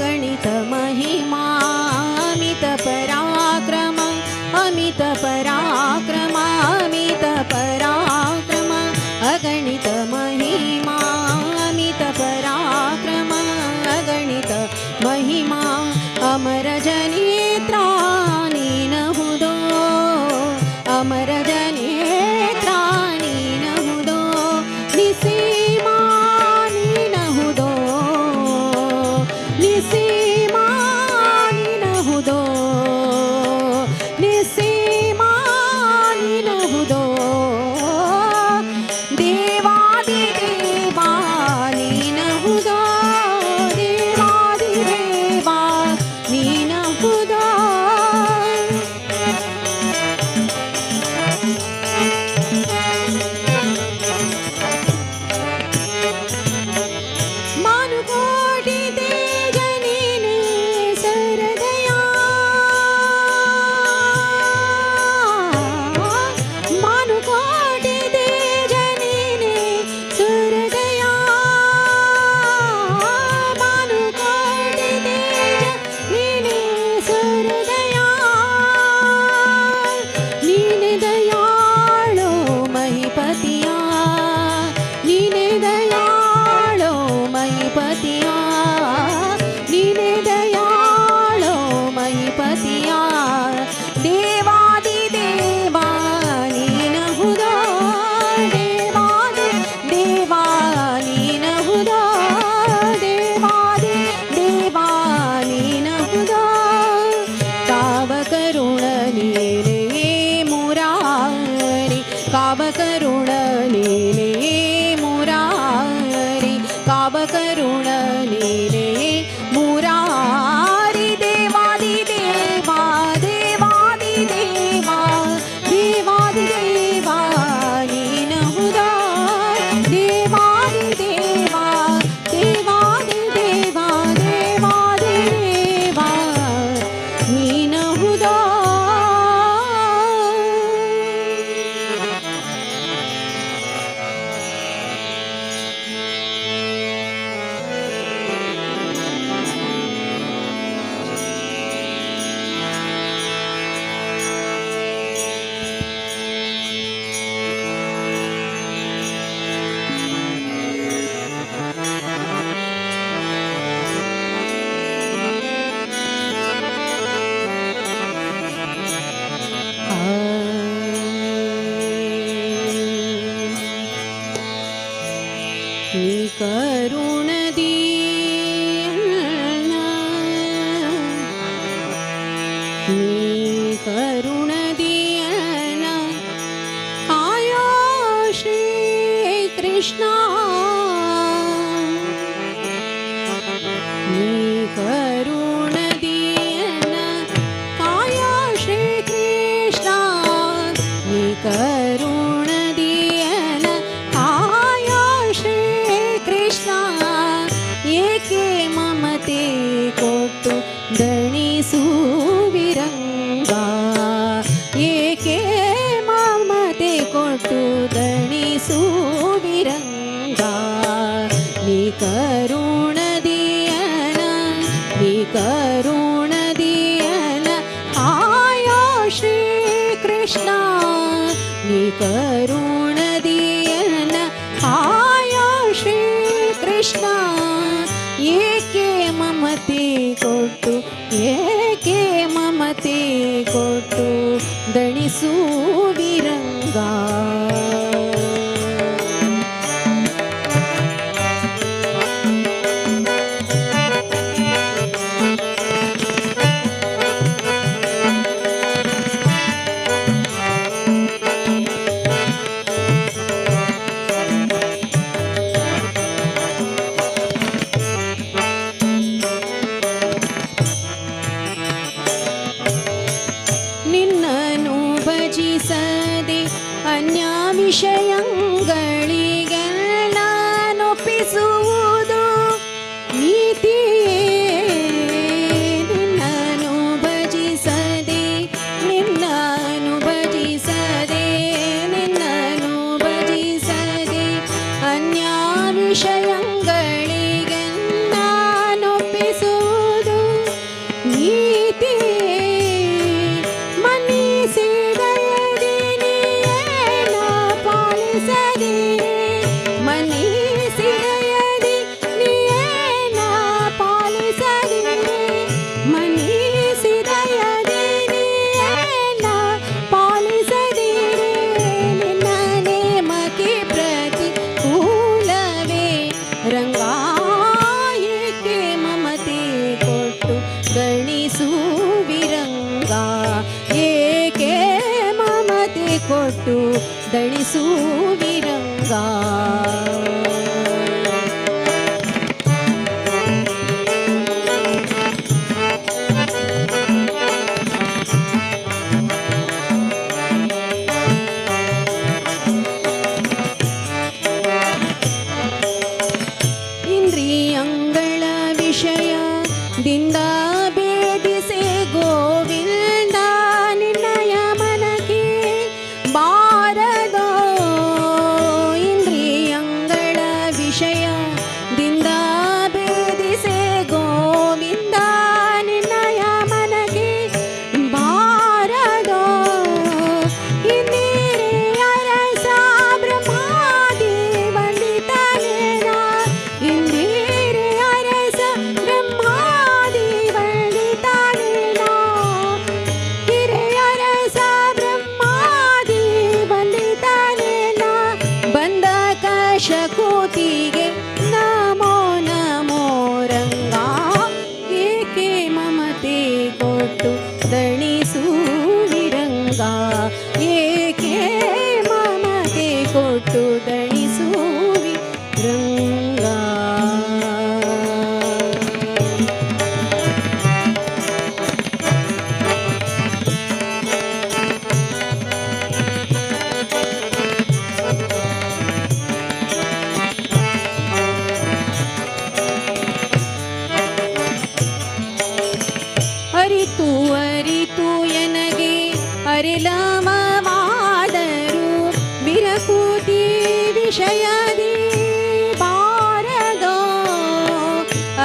ಗಣಿತ ಮಹಿಮಾ ಅಮಿತ ಪರಾಕ್ರಮ ಅಮಿತ ಪರಾಕ್ರಮ ಅಮಿತ ಪರಾಕ್ರಮ ಅಗಣಿತ ಮಹಿಮಾ ಅಮಿತ ಪರಾಕ್ರಮ ಅಗಣಿತ ಮಹಿಮಾ ಅಮರ ಜನೇತ್ರ ನೀನಹುದೋ ಅಮರ ಜನೇತ್ರ ನೀನಹುದೋ ನಿಸೀಮಾ ನೀನಹುದೋ ನಿಸೀಮಾ ನೀನಹುದೋ ನಿಸೀಮಾ ನೀನಹುದೋ ದೇವಾದಿ ದೇವಾ ನೀನಹುದೋ ದೇವಾದಿ ದೇವಾ ನೀನಹುದೋ ಮಾನುಕೋಟಿ ತೇಜ ನೀನೇ ಸರದಯ ಮಾನುಕೋಟಿ ತೇಜ ನೀನೇ ಸರದಯ ಮಾನುಕೋಟಿ ತೇಜ ನೀನೇ ಸರದಯ ನೀನೆ ದಯಾಳೋ ಮಹಿಪತಿಯ ನೀನೆ ದಯಾಳೋ ಮಹಿಪತಿಯ ನೀನೆ ದಯಾಳೋ ಮಹಿಪತಿಯ ದೇವಾದಿ ದೇವಾ ನೀನಹುದೋ ದೇವಾದಿ ದೇವಾ ನೀನಹುದೋ ದೇವಾದಿ ದೇವಾ ನೀನಹುದೋ ಕಾವಕರುಣ ನೀನೇ ಮುರಾರಿ ಕಾವಕರುಣ ನೀನೇ ಮುರಾರಿ ಕಾವಕರುಣ ನೀನೇ ಮುರಾರಿ ದೇವಾದಿ ದೇವಾ ದೇವಾದಿ ದೇವಾ ದೇವಾದಿ ದೇವಾ ನೀನಹುದೋ ದೇವಾದಿ ದೇವಾ ದೇವಾದಿ ದೇವಾ ದೇವಾದಿ ದೇವಾ ನೀನಹುದೋ ನೀ ಕರುಣದಿ ನೀ ಕರುಣದಿ ಕಾಯೋ ಶ್ರೀ ಕೃಷ್ಣ ನೀ ಕರುಣದಿ ಕಾಯೋ ಶ್ರೀ ಕೃಷ್ಣ ನೀ ಕರುಣದಿ ಕಾಯೋ ಶ್ರೀ ಕೃಷ್ಣ ಏಕೆ ಮಮತೆ ಕೊಟ್ಟು ದಣಿಸು ವಿರಂಗ ಏಕೆ ಮಮತೆ ಕೊಟ್ಟು ದಣಿಸು ವಿರಂಗ ನೀ ಕರುಣದಿಯನ ನೀ ಕರುಣದಿಯನ ಆಯೋ ಶ್ರೀ ಕೃಷ್ಣ ನೀ ಕರುಣದಿಯನ ಆಯೋ ಶ್ರೀ ಕೃಷ್ಣ ಏಕೆ ಮಮತೆ ಕೊಟ್ಟು ಏಕೆ ಮಮತೆ ಕೊಟ್ಟು ದಣಿಸು ವಿರಂಗ ನಿನ್ನನು ಭಜಿಸದೆ ಅನ್ಯ ವಿಷಯಗಳಿಗೆಲ್ಲನೊಪ್ಪಿಸುವುದು ನೀತಿಯೇ ನಿನ್ನನು ಭಜಿಸದೆ ನಿನ್ನನು ಭಜಿಸದೆ ನಿನ್ನನು ಭಜಿಸದೆ ಅನ್ಯ ವಿಷಯಗಳಿಗೆಲ್ಲ ದಣಿಸುವಿರಂಗ. ಇಂದ್ರಿಯಂಗಳ ವಿಷಯದಿಂದ ಭೇದಿಸೆ ಗೋವಿಂದ ನಿನ್ನಯ ಮನಕ್ಕೆ ಬಾರದೋ. ಇಂದ್ರಿಯಂಗಳ ವಿಷಯದಿಂದ ಭೇದಿಸೆ ಗೋವಿಂದ ನಿನ್ನಯ ಮನಕ್ಕೆ ಬಾರದೋ. ಇಂದಿರೆಯರ ಬ್ರಹ್ಮಾದಿ ವಂದಿತನೇನ. ಇಂದಿರೆಯರ ಬ್ರಹ್ಮಾದಿ ವಂದಿತನೇನ. ಹಿರಿಯರ ಬ್ರಹ್ಮಾದಿ ವಂದಿತನೇನ. ಬಂದ ಕಶಕೂತಿಗೆ ನಮೋ ನಮೋ ರಂಗ. ಏಕೆ ಮಮತೆ ಕೊಟ್ಟು ದಣಿಸುವಿರಂಗ. ಏಕೆ ಮಮತೆ ಕೊಟ್ಟು ದಣಿಸುವಿ ರಂಗ. ಅರಿತು ಅರಿತು ಎನಗೆ ಅರೆಲಮವಾದರು ಬಿರಕೂತಿ ವಿಷಯದಿ ಬಾರದೋ.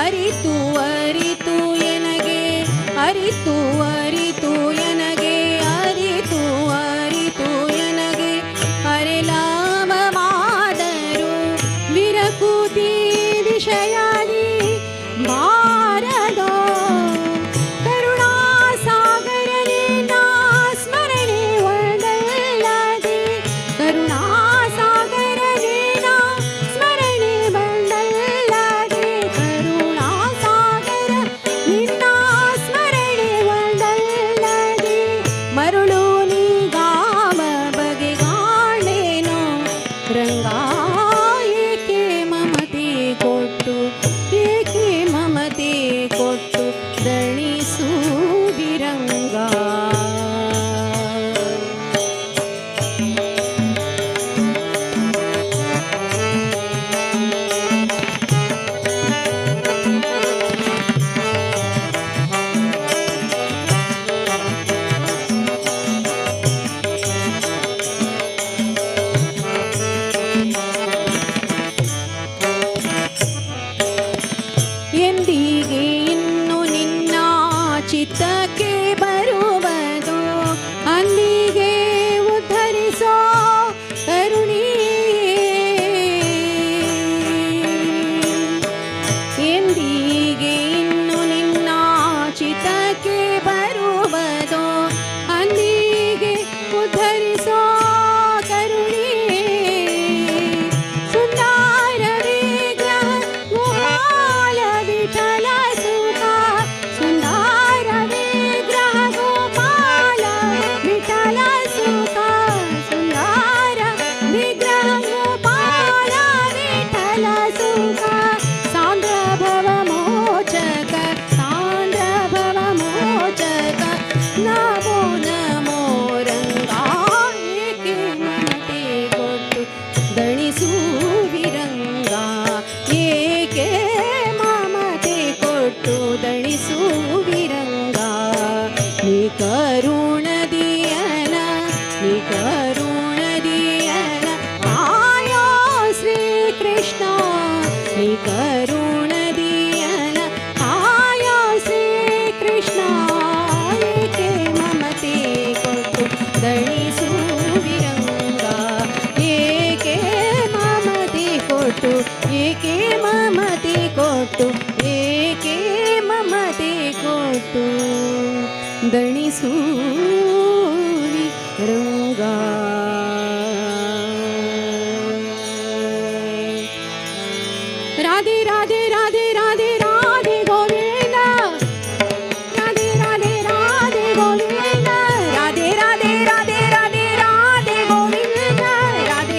ಅರಿತು ಅರಿತು ಎನಗೆ ಅರಿತು ಅರಿತು ಎನಗೆ ಅರಿತು ಅರಿತು ಎನಗೆ ಅರೆಲಮವಾದರು ಬಿರಕೂತಿ ವಿಷಯದಿ ಬಾರದೋ. ಕರುಣಾಸಾಗರನೇ ನಾ ಸ್ಮರಣೆ ಒಂದಲ್ಲದೆ. ಕರುಣಾಸಾಗರನೇ ನಾ ಸ್ಮರಣೆ ಬಂದಲ್ಲದೆ. ಕರುಣಾಸಾಗರ ನಿನ್ನ ಸ್ಮರಣೆ ಒಂದಲ್ಲದೆ. ಮರುಳು ನೀಗಾವ ಬಗೆಗಾಣೇನೋ ರಂಗ. ಏಕೆ ಮಮತೆ ಕೊಟ್ಟು ಏಕೆ ಮಮತೆ ಕೊಟ್ಟು ದಣಿಸುವಿರಂಗ. ಎಂದಿಗೆ ಇನ್ನು ನಿನ್ನ ಚಿತ್ತಕ್ಕೆ ಬರುವುದು. ಅಂದಿಗೆ ಉದ್ಧರಿಸೋ ಕರುಣಿಯೇ. ಎಂದಿಗೆ ಇನ್ನು ನಿನ್ನ ಚಿತ್ತಕ್ಕೆ ಬರುವುದು. ಅಂದಿಗೆ ಉದ್ಧರಿಸೋ ಕರುಣಿಯೇ. ಸುಂದರ ವಿಗ್ರಹ ಗೋಪಾಲ ವಿಠಲ ಸುಖ. ಸುಂದರ ವಿಗ್ರಹ ಗೋಪಾಲ ವಿಠಲ ಸುಖ. ಸುಂದರ ವಿಗ್ರಹ ಗೋಪಾಲ ವಿಠಲ ಸುಖ. ಸಾಂದ್ರ ಭವ ಮೋಚಕ ಸಾಂದ್ರ ಭವ ಮೋಚಕ. ನಮೋ ನಮೋ ರಂಗ. ಏಕೆ ಮಮತೆ ಕೊಟ್ಟು ದಣಿಸುವಿರಂಗ. ಏಕೆ ಮಮತೆ ಕೊಟ್ಟು ದಣಿಸುವಿರಂಗ. ನೀ ಕರುಣದಿಯನ ನೀ ಕರುಣದಿಯನ ಆಯೋ ಶ್ರೀ ಕೃಷ್ಣ. ನೀ ಕರುಣದಿಯನ ಆಯೋ ಶ್ರೀ ಕೃಷ್ಣ. ಏಕೆ ಮಮತೆ ಕೊಟ್ಟು ದಣಿಸುವಿರಂಗ. ಏಕೆ ಮಮತೆ ಕೊಟ್ಟು ಏಕೆ ಮಮತೆ ಕೊಟ್ಟು ಏಕೆ ಮಮತೆ ಕೊಟ್ಟು ದಣಿಸುವಿ ರಂಗ. ರಾಧೆ ರಾಧೆ ರಾಧೆ ರಾಧೆ ರಾಧೆ ಗೋವಿಂದ. ರಾಧೆ ರಾಧೆ ರಾಧೆ ಗೋವಿಂದ. ರಾಧೆ ರಾಧೆ ರಾಧೆ ರಾಧೆ ರಾಧೆ ಗೋವಿಂದ. ರಾಧೆ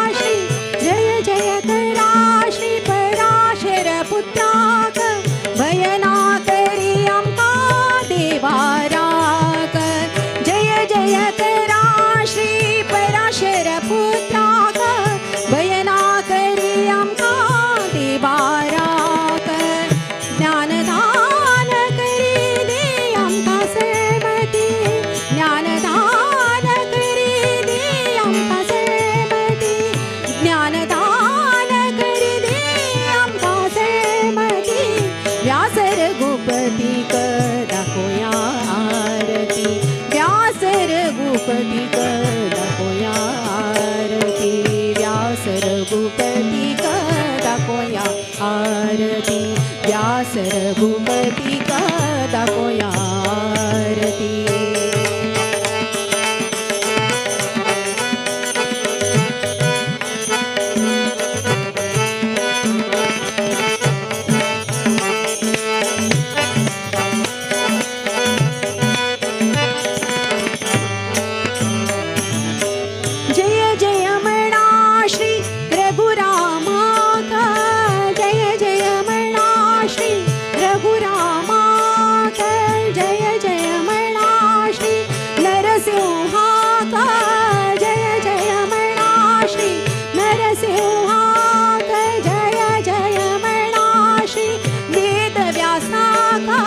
नरसिंहाक जय जय म्हणा श्री वेदव्यासाका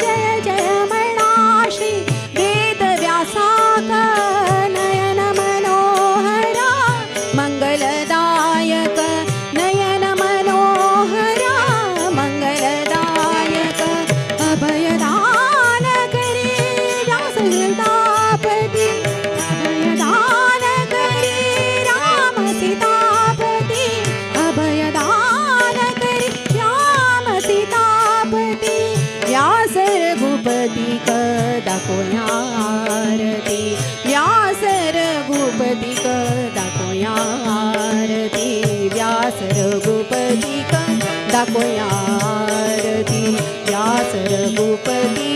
जय जय म्हणा श्री वेदव्यासाका नयन मनोहरा मंगलदायक नयन मनोहरा मंगलदायक अभयदान करी व्यासतापती अभयदान करी राम सीतापती अभयदान करी राम सीतापती व्यास रघुपती दाखोया आरती व्यास रघुपती दाखोया आरती व्यास रघुपती दाखोया आरती व्यास रघुपती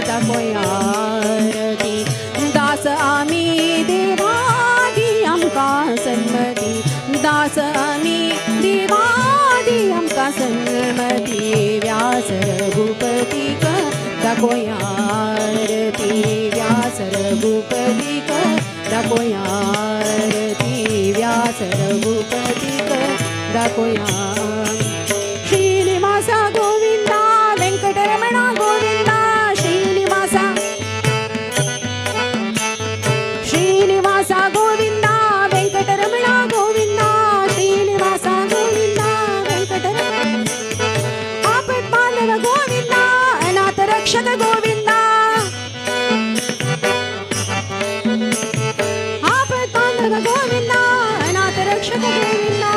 दाखोया आरती दास आम्ही देवादी आमका सन्मती दास आम्ही देवादी आमका सन्मती व्यास रघुपती दाखोया आरती व्यास रघुपती दाखोया आरती व्यास रघुपती दाखोया श्रीनिवास गोविंदा वेंकटरमण गोविंदा श्रीनिवास गोविंदा वेंकटरमण गोविंदा श्रीनिवास गोविंदा वेंकटरमण आपद बांधव गोविंदा अनाथ रक्षक गोविंदा आपद बांधव गोविंदा अनाथ रक्षक गोविंदा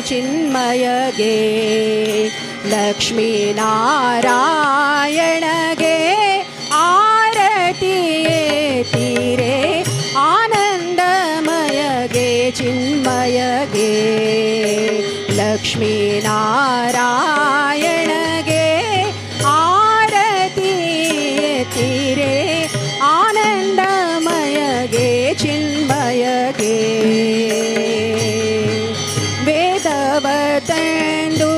चिन्मय गे लक्ष्मी नारायण गे आरती तीरे आनंदमय गे चिन्मय गे लक्ष्मी नारायण गे आरती तीरे आनंदमय गे चिन्मय गे वेदवतंदु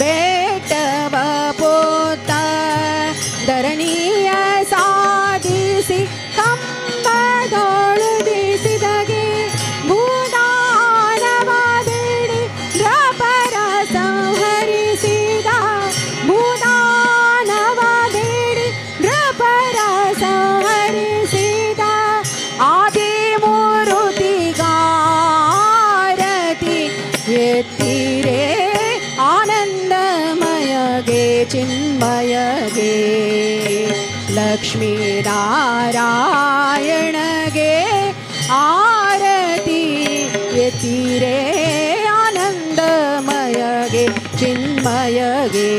बेटव पोत धरणीय साधिಸಿ ಕಂಬದೊಳದಿಸಿದಗೆ ಭೂದಾನವಾದಿಡಿ ದ್ರಪರ ಸಂಹರಿಸಿದ ಭೂದಾನವಾದಿಡಿ ದ್ರಪರ ಸಂಹರಿಸಿದ ಆದಿಮೂರುತಿಗಾರತಿ ಎತ್ತಿರೆ ಆನಂದಮಯ ಗೆ ಚಿನ್ಮಯ ಗೆ ಲಕ್ಷ್ಮೀ ನಾರಾಯಣ ಗೆ ಆರತಿ ಎತ್ತಿರೆ ಆನಂದಮಯ ಗೆ ಚಿನ್ಮಯ ಗೆ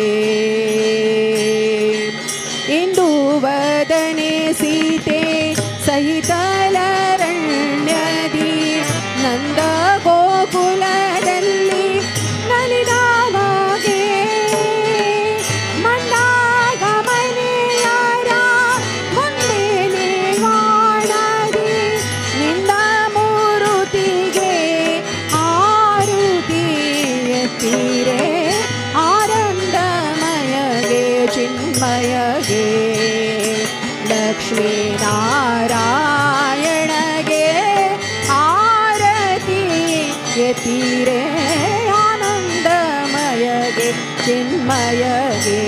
ಇಂದು ವದನೆ ಸೀತೆ ಸಹಿತ ಲರಣ್ಯದಿ ನಂದ ಗೋಕುಲದಲ್ಲಿ ನಲಿದಾಗೆ ಮಂಡಾಗ ಮನೆಯರ ಮುಂದೆ ನಿರ್ವಾಣದಿ ನಿಂದ ಮೂರುತಿಗೆ ಆರುತಿ ಎತ್ತಿರೆ ಆನಂದಮಯಗೆ ಚಿನ್ಮಯಗೆ ಲಕ್ಷ್ಮೀ ನಾರಾಯಣಗೆ ಆರತಿ ಎತ್ತಿರೆ ಆನಂದಮಯಗೆ ಚಿನ್ಮಯಗೆ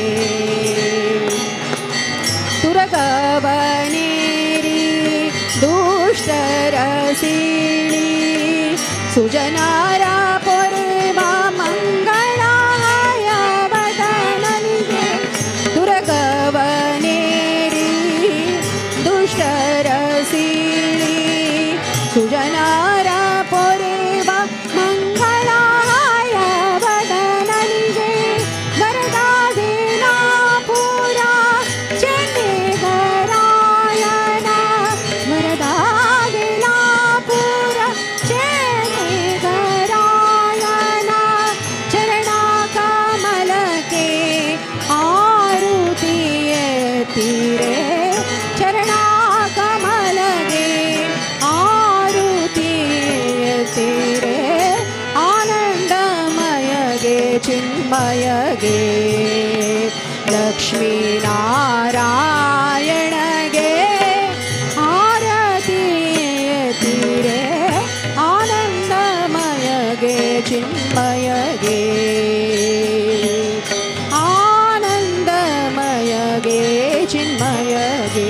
ತುರಗವನೇರಿ ದುಷ್ಟರ ಸೀಳಿ ಸುಜನರ ಪೊರೆವ ಮಂಗಳಾಯ ವದನನಿಗೆ ತುರಗವನೇರಿ ದುಷ್ಟರ ಸೀಳಿ ಸುಜನರ ಪೊರೆವ ಮಂಗಳಾಯ ವದನನಿಗೆ ವರದಾದೇನಾ ತೀರೆ ಚರಣ ಕಮಲಗೆ ಆರುತಿ ತೀರೆ ಆನಂದಮಯಗೆ ಚಿನ್ಮಯಗೆ ಲಕ್ಷ್ಮೀ ನಾರಾಯಣಗೆ ಆರತಿ ತೀರೆ ಆನಂದಮಯಗೆ ಚಿನ್ಮಯಗೆ ಆನಂದಮಯಗೆ ಚಿನ್ಮಯಗೆ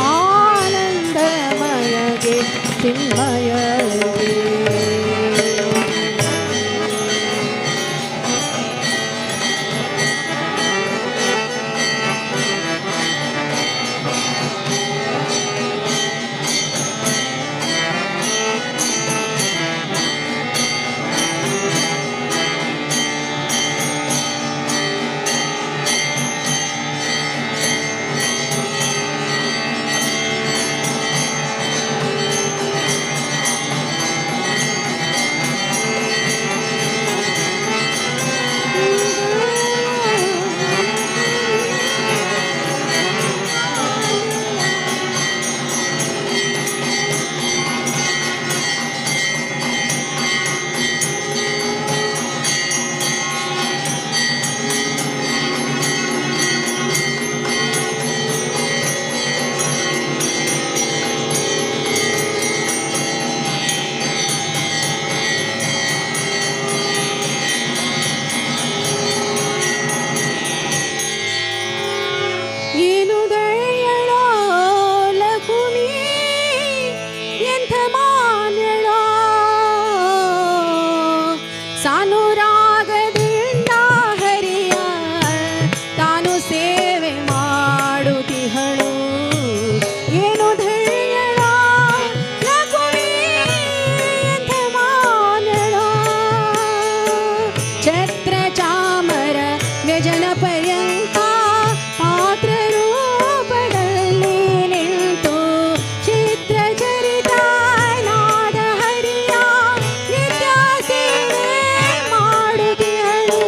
ಆನಂದಮಯಗೆ ಚಿನ್ಮಯಗೆ ಸಾನುರಾಗದಿಂದ ಹರಿಯ ತಾನು ಸೇವೆ ಮಾಡುತ್ತಿಹಳು ಏನು ಧೈರ್ಯಳ ಲಕುಮಿ ಎಂಥ ಮಾನಳ ಛತ್ರ ಚಾಮರ ವ್ಯಜನ ಪರ್ಯಂತ ಪಾತ್ರ ರೂಪದಲ್ಲಿ ನಿಂತು ಚಿತ್ರ ಚರಿತ ನಾದ ಹರಿಯ ನಿತ್ಯ ಸೇವೆ ಮಾಡುತ್ತಿಹಳು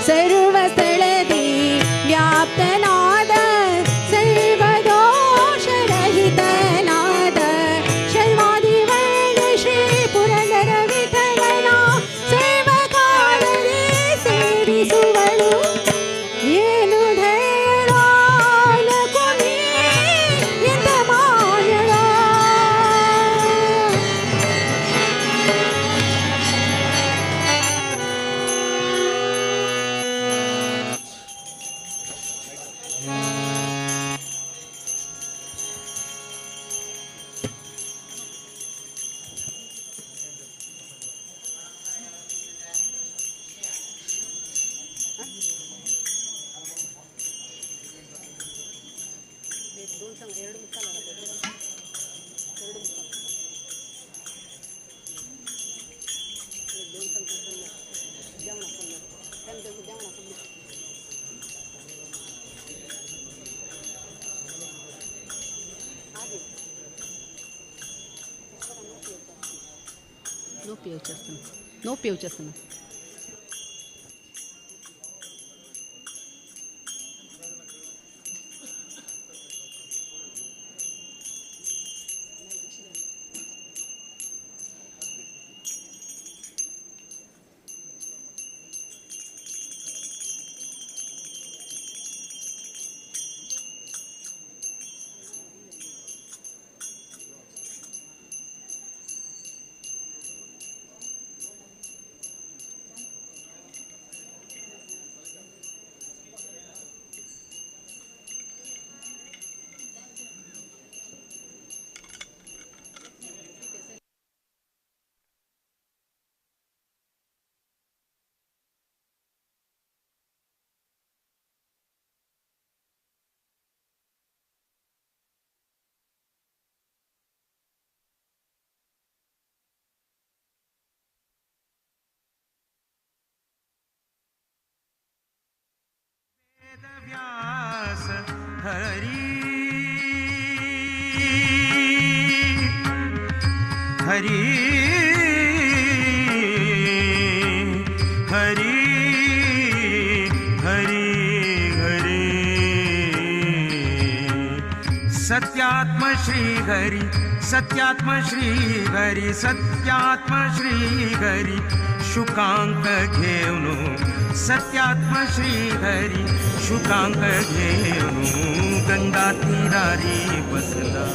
ಸರ್ವ ಸ್ಥಳದಿ ವ್ಯಾಪ್ತನಾದ ಸರ್ವದೋಷರಹಿತನಾದ ಶರ್ವಾದಿವರ್ಣ ಶ್ರೀ ಪುರಂದರ ವಿಠಲನ ಸೇವಕಾಲದಿ ಸೇರಿಸುವಳು ಏನು ಧೈರ್ಯ ಲಕುಮಿ ಎಂಥ ಮಾನಳ నొప్పి వచ్చేస్తున్నా व्यास हरि हरि हरि हरि हरि सत्यात्म श्री हरि सत्यात्म श्री हरि सत्यात्म श्री हरि शुकांक घेऊनु सत्यात्म श्री हरि शुकांक घेऊनु गंगा तीरारी बसला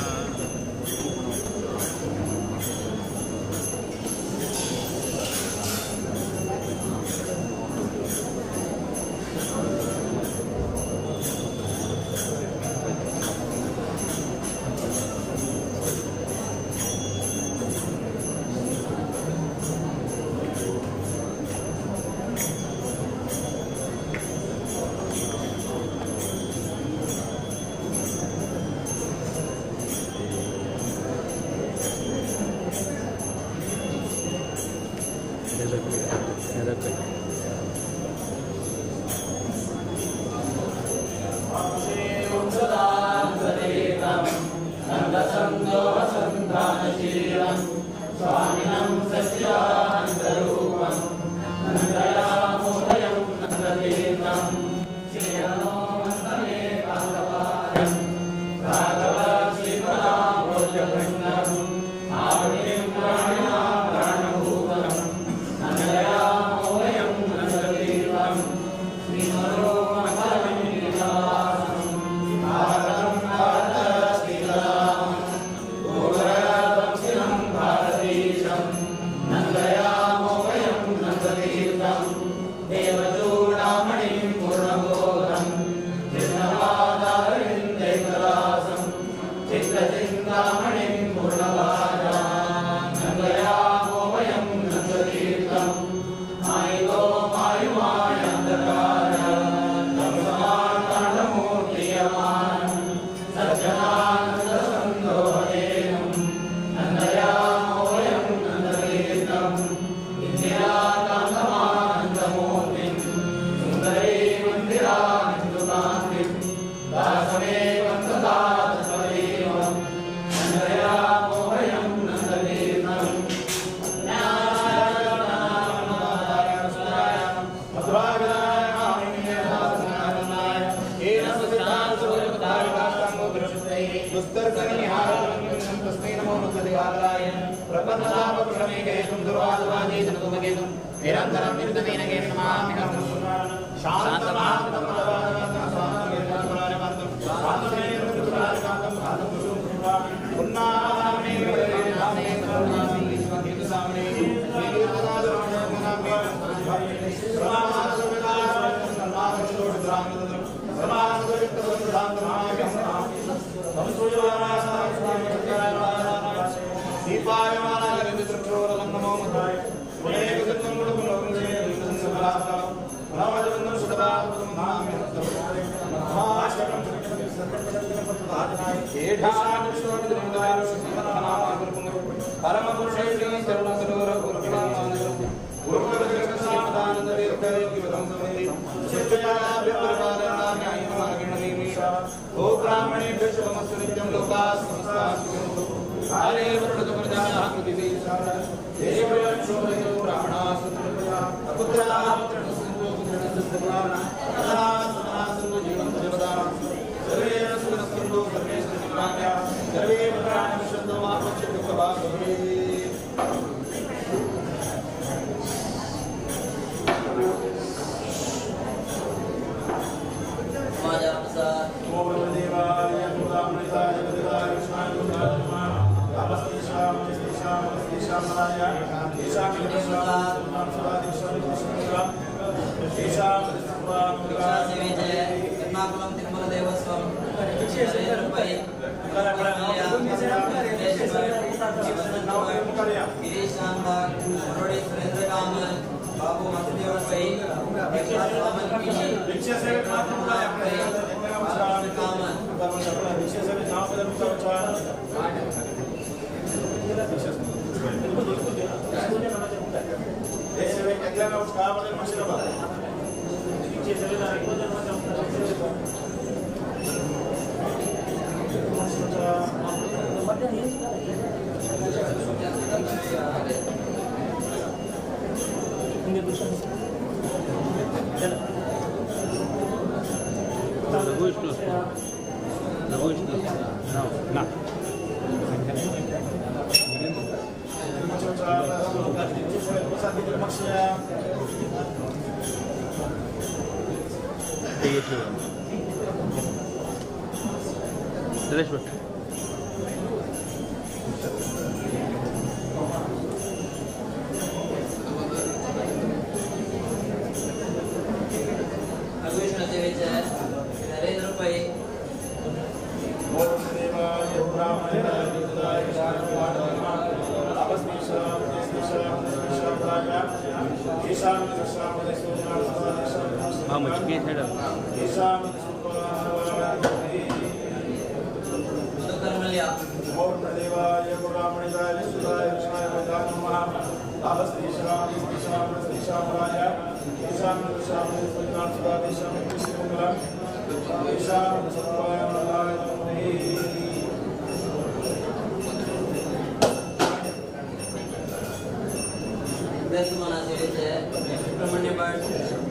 सुब्रमण्य भट्ट,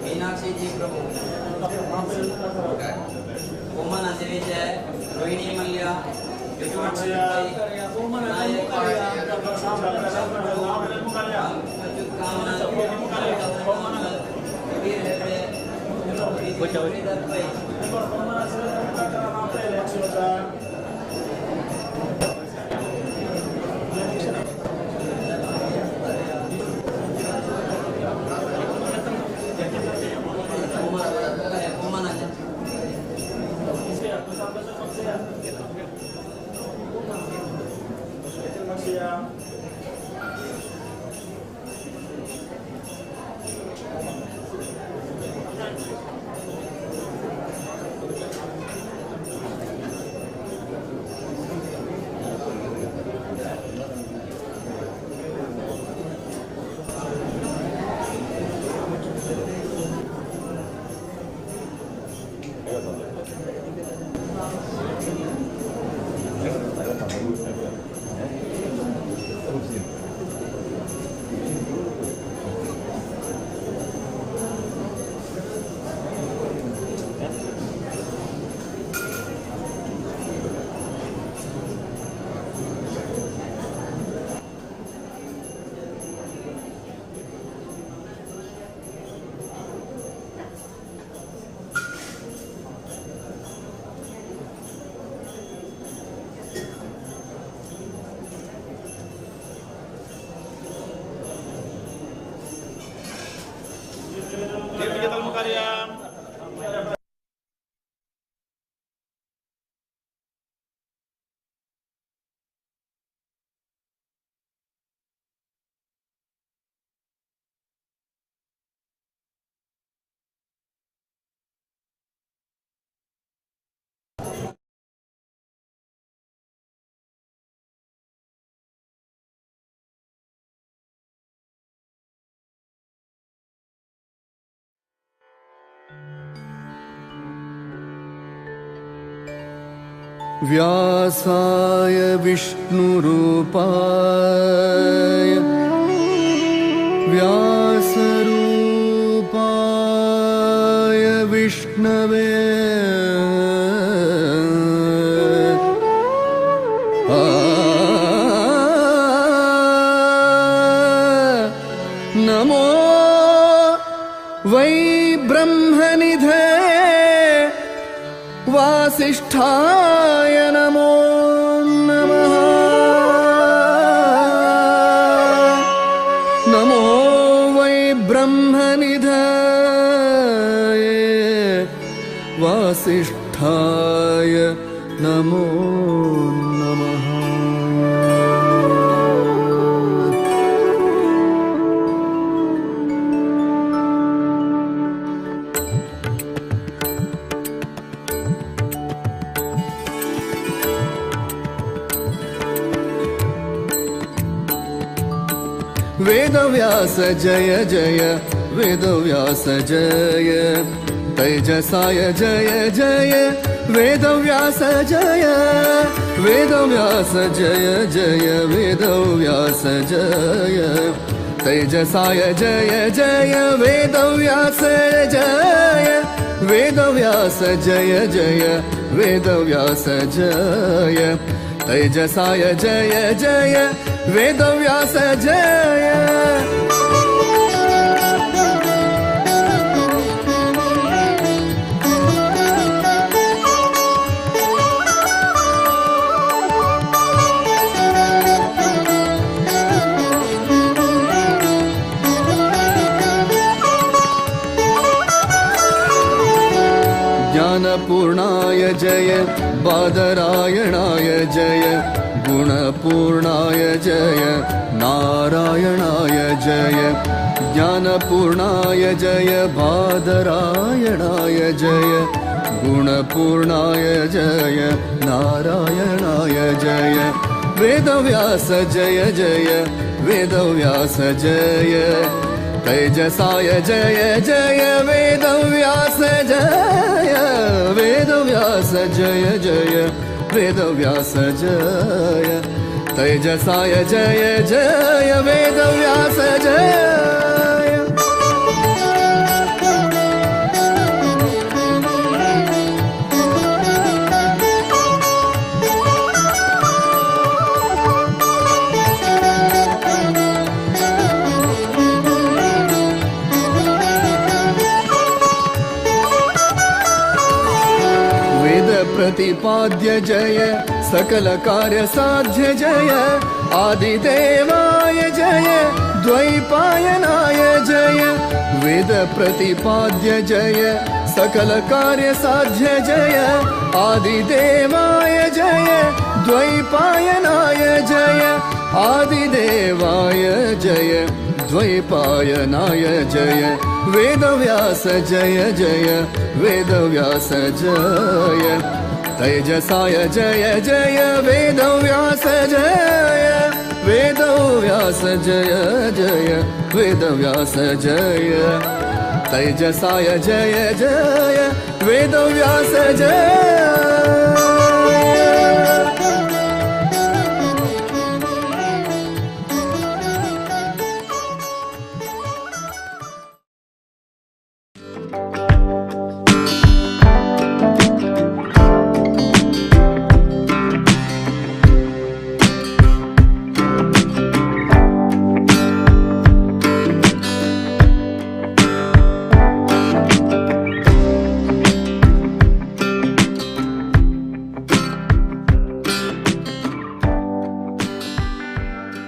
मीनाक्षी जी प्रभु, कोमन आदिविज है, रोहिणी मल्लिया, व्यासाय विष्णुरूपाय व्यासरूपाय विष्णवे नमो वै ब्रह्मनिधे वासिष्ठाय नमो नमः। नमो वै ब्रह्मनिधये वासिष्ठाय नमो नमः। वेदव्यास जय जय वेदव्यास जय तेजसाय जय जय वेदव्यास जय वेदव्यास जय जय वेदव्यास जय तेजसाय जय जय वेदव्यास जय वेदव्यास जय जय वेदव्यास जय तैजसाय जय जय वेदव्यास जय ज्ञानपूर्णाय जय बादरायणाय जय गुणपूर्णाय जय नारायणाय जय ज्ञानपूर्णाय जय बादरायणाय जय गुणपूर्णाय जय नारायणाय जय वेदव्यास जय जय वेदव्यास जय तैजसाय जय जय वेदव्यास जय वेदव्यास जय जय वेदव्यास जय तैजसाय जय जय वेदव्यास जय प्रतिपाद्य जय सकल कार्य साध्य जय आदिदेवाय जय द्वैपायनाय जय वेद प्रतिपाद्य जय सकल कार्य साध्य जय आदिदेवाय जय द्वैपायनाय जय आदिदेवाय जय द्वैपायनाय जय वेदव्यास जय जय वेदव्यास जय तैजसाय जय जय वेदव्यास जय वेदव्यास जय जय वेदव्यास जय तैजसाय जय जय वेदव्यास जय